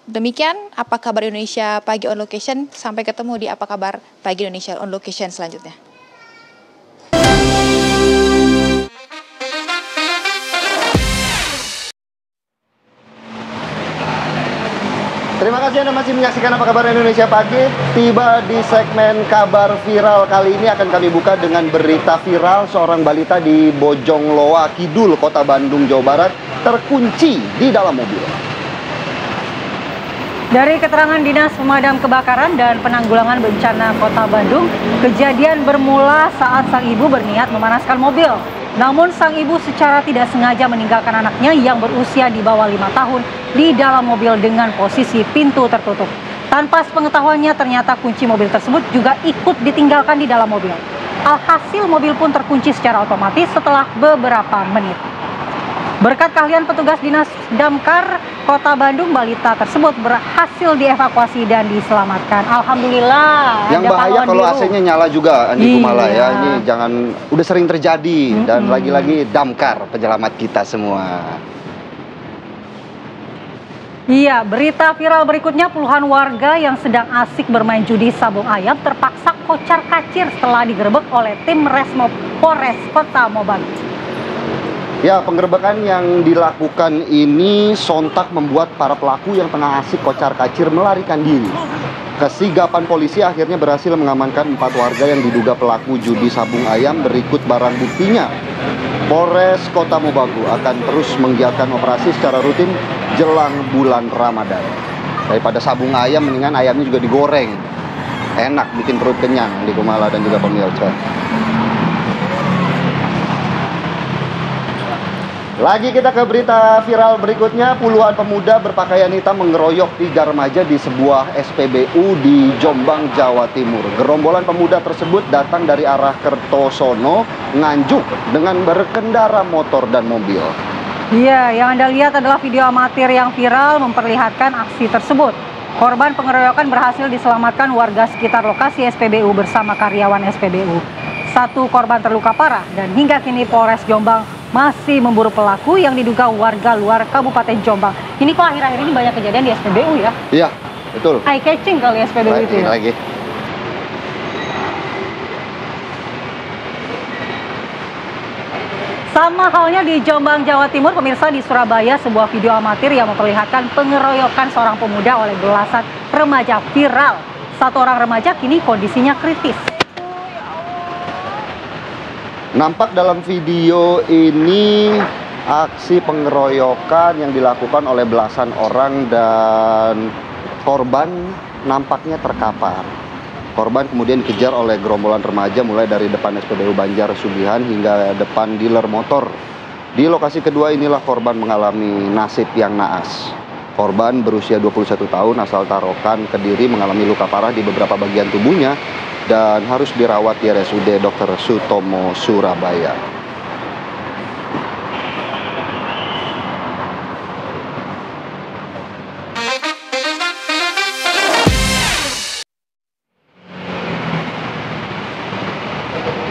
[SPEAKER 11] Demikian Apa Kabar Indonesia Pagi on Location. Sampai ketemu di Apa Kabar Pagi Indonesia on Location selanjutnya.
[SPEAKER 2] Terima kasih Anda masih menyaksikan Apa Kabar Indonesia Pagi. Tiba di segmen kabar viral kali ini akan kami buka dengan berita viral seorang balita di Bojongloa Kidul, Kota Bandung, Jawa Barat terkunci di dalam mobil.
[SPEAKER 1] Dari keterangan Dinas Pemadam Kebakaran dan Penanggulangan Bencana Kota Bandung, kejadian bermula saat sang ibu berniat memanaskan mobil. Namun sang ibu secara tidak sengaja meninggalkan anaknya yang berusia di bawah 5 tahun di dalam mobil dengan posisi pintu tertutup. Tanpa sepengetahuannya ternyata kunci mobil tersebut juga ikut ditinggalkan di dalam mobil. Alhasil mobil pun terkunci secara otomatis setelah beberapa menit. Berkat keahlian petugas Dinas Damkar Kota Bandung, balita tersebut berhasil dievakuasi dan diselamatkan. Alhamdulillah.
[SPEAKER 2] Yang bahaya kalau AC-nya nyala juga, Andi Kumala ya. Ini jangan, udah sering terjadi. Dan lagi-lagi Damkar penyelamat kita semua.
[SPEAKER 1] Iya, berita viral berikutnya, puluhan warga yang sedang asik bermain judi sabung ayam terpaksa kocar-kacir setelah digerebek oleh tim Resmob Polres Kota Mobagu.
[SPEAKER 2] Ya, penggerebekan yang dilakukan ini sontak membuat para pelaku yang tengah asik kocar-kacir melarikan diri. Kesigapan polisi akhirnya berhasil mengamankan 4 warga yang diduga pelaku judi sabung ayam berikut barang buktinya. Polres Kota Mobagu akan terus menggiatkan operasi secara rutin jelang bulan Ramadan. Daripada sabung ayam, mendingan ayamnya juga digoreng. Enak, bikin perut kenyang di Kumala dan juga pemirsa. Lagi kita ke berita viral berikutnya, puluhan pemuda berpakaian hitam mengeroyok 3 remaja di sebuah SPBU di Jombang, Jawa Timur. Gerombolan pemuda tersebut datang dari arah Kertosono, Nganjuk dengan berkendara motor dan mobil.
[SPEAKER 1] Iya, yang Anda lihat adalah video amatir yang viral memperlihatkan aksi tersebut. Korban pengeroyokan berhasil diselamatkan warga sekitar lokasi SPBU bersama karyawan SPBU. 1 korban terluka parah dan hingga kini Polres Jombang masih memburu pelaku yang diduga warga luar Kabupaten Jombang. Ini kok akhir-akhir ini banyak kejadian di SPBU ya?
[SPEAKER 2] Iya, betul.
[SPEAKER 1] Eye catching kali SPBU itu ya?
[SPEAKER 2] Lagi.
[SPEAKER 1] Sama halnya di Jombang, Jawa Timur, pemirsa, di Surabaya sebuah video amatir yang memperlihatkan pengeroyokan seorang pemuda oleh belasan remaja viral. 1 orang remaja kini kondisinya kritis.
[SPEAKER 2] Nampak dalam video ini aksi pengeroyokan yang dilakukan oleh belasan orang dan korban nampaknya terkapar. Korban kemudian dikejar oleh gerombolan remaja mulai dari depan SPBU Banjar Sugihan hingga depan dealer motor. Di lokasi kedua inilah korban mengalami nasib yang naas. Korban berusia 21 tahun asal Tarokan, Kediri, mengalami luka parah di beberapa bagian tubuhnya dan harus dirawat di RSUD Dr. Sutomo, Surabaya.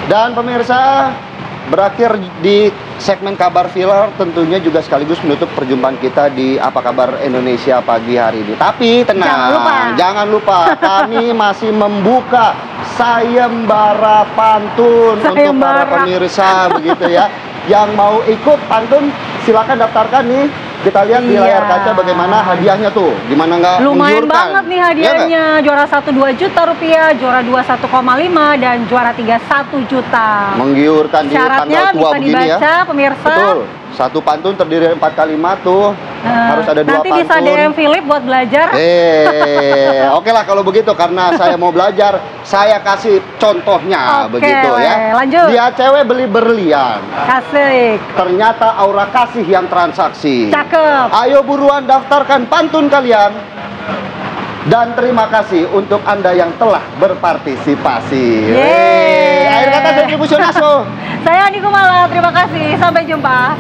[SPEAKER 2] Dan pemirsa, berakhir di segmen kabar viral, tentunya juga sekaligus menutup perjumpaan kita di Apa Kabar Indonesia pagi hari ini. Tapi tenang, jangan lupa kami masih membuka sayembara pantun untuk para pemirsa begitu ya. Yang mau ikut pantun silakan daftarkan nih. Kita lihat di layar kaca bagaimana hadiahnya tuh, gimana nggak
[SPEAKER 1] lumayan
[SPEAKER 2] menggiurkan.
[SPEAKER 1] banget nih hadiahnya. Juara 1 2 juta rupiah, juara 2 1,5 dan juara 3 1 juta.
[SPEAKER 2] Menggiurkan di
[SPEAKER 1] Syaratnya
[SPEAKER 2] tanggal tua
[SPEAKER 1] bisa
[SPEAKER 2] begini
[SPEAKER 1] dibaca,
[SPEAKER 2] ya.
[SPEAKER 1] pemirsa.
[SPEAKER 2] Betul. Satu pantun terdiri dari 4 kalimat tuh. Harus ada 2
[SPEAKER 1] nanti
[SPEAKER 2] pantun.
[SPEAKER 1] bisa DM Philip buat belajar.
[SPEAKER 2] Oke lah kalau begitu, karena saya mau belajar, saya kasih contohnya begitu ya.
[SPEAKER 1] Lanjut.
[SPEAKER 2] Dia cewek beli berlian.
[SPEAKER 1] Kasih.
[SPEAKER 2] Ternyata aura kasih yang transaksi.
[SPEAKER 1] Cakep.
[SPEAKER 2] Ayo buruan daftarkan pantun kalian. Dan terima kasih untuk Anda yang telah berpartisipasi.
[SPEAKER 1] Yeay.
[SPEAKER 2] Akhir kata dari Busionaso.
[SPEAKER 1] Saya Andi Kumala, terima kasih. Sampai jumpa.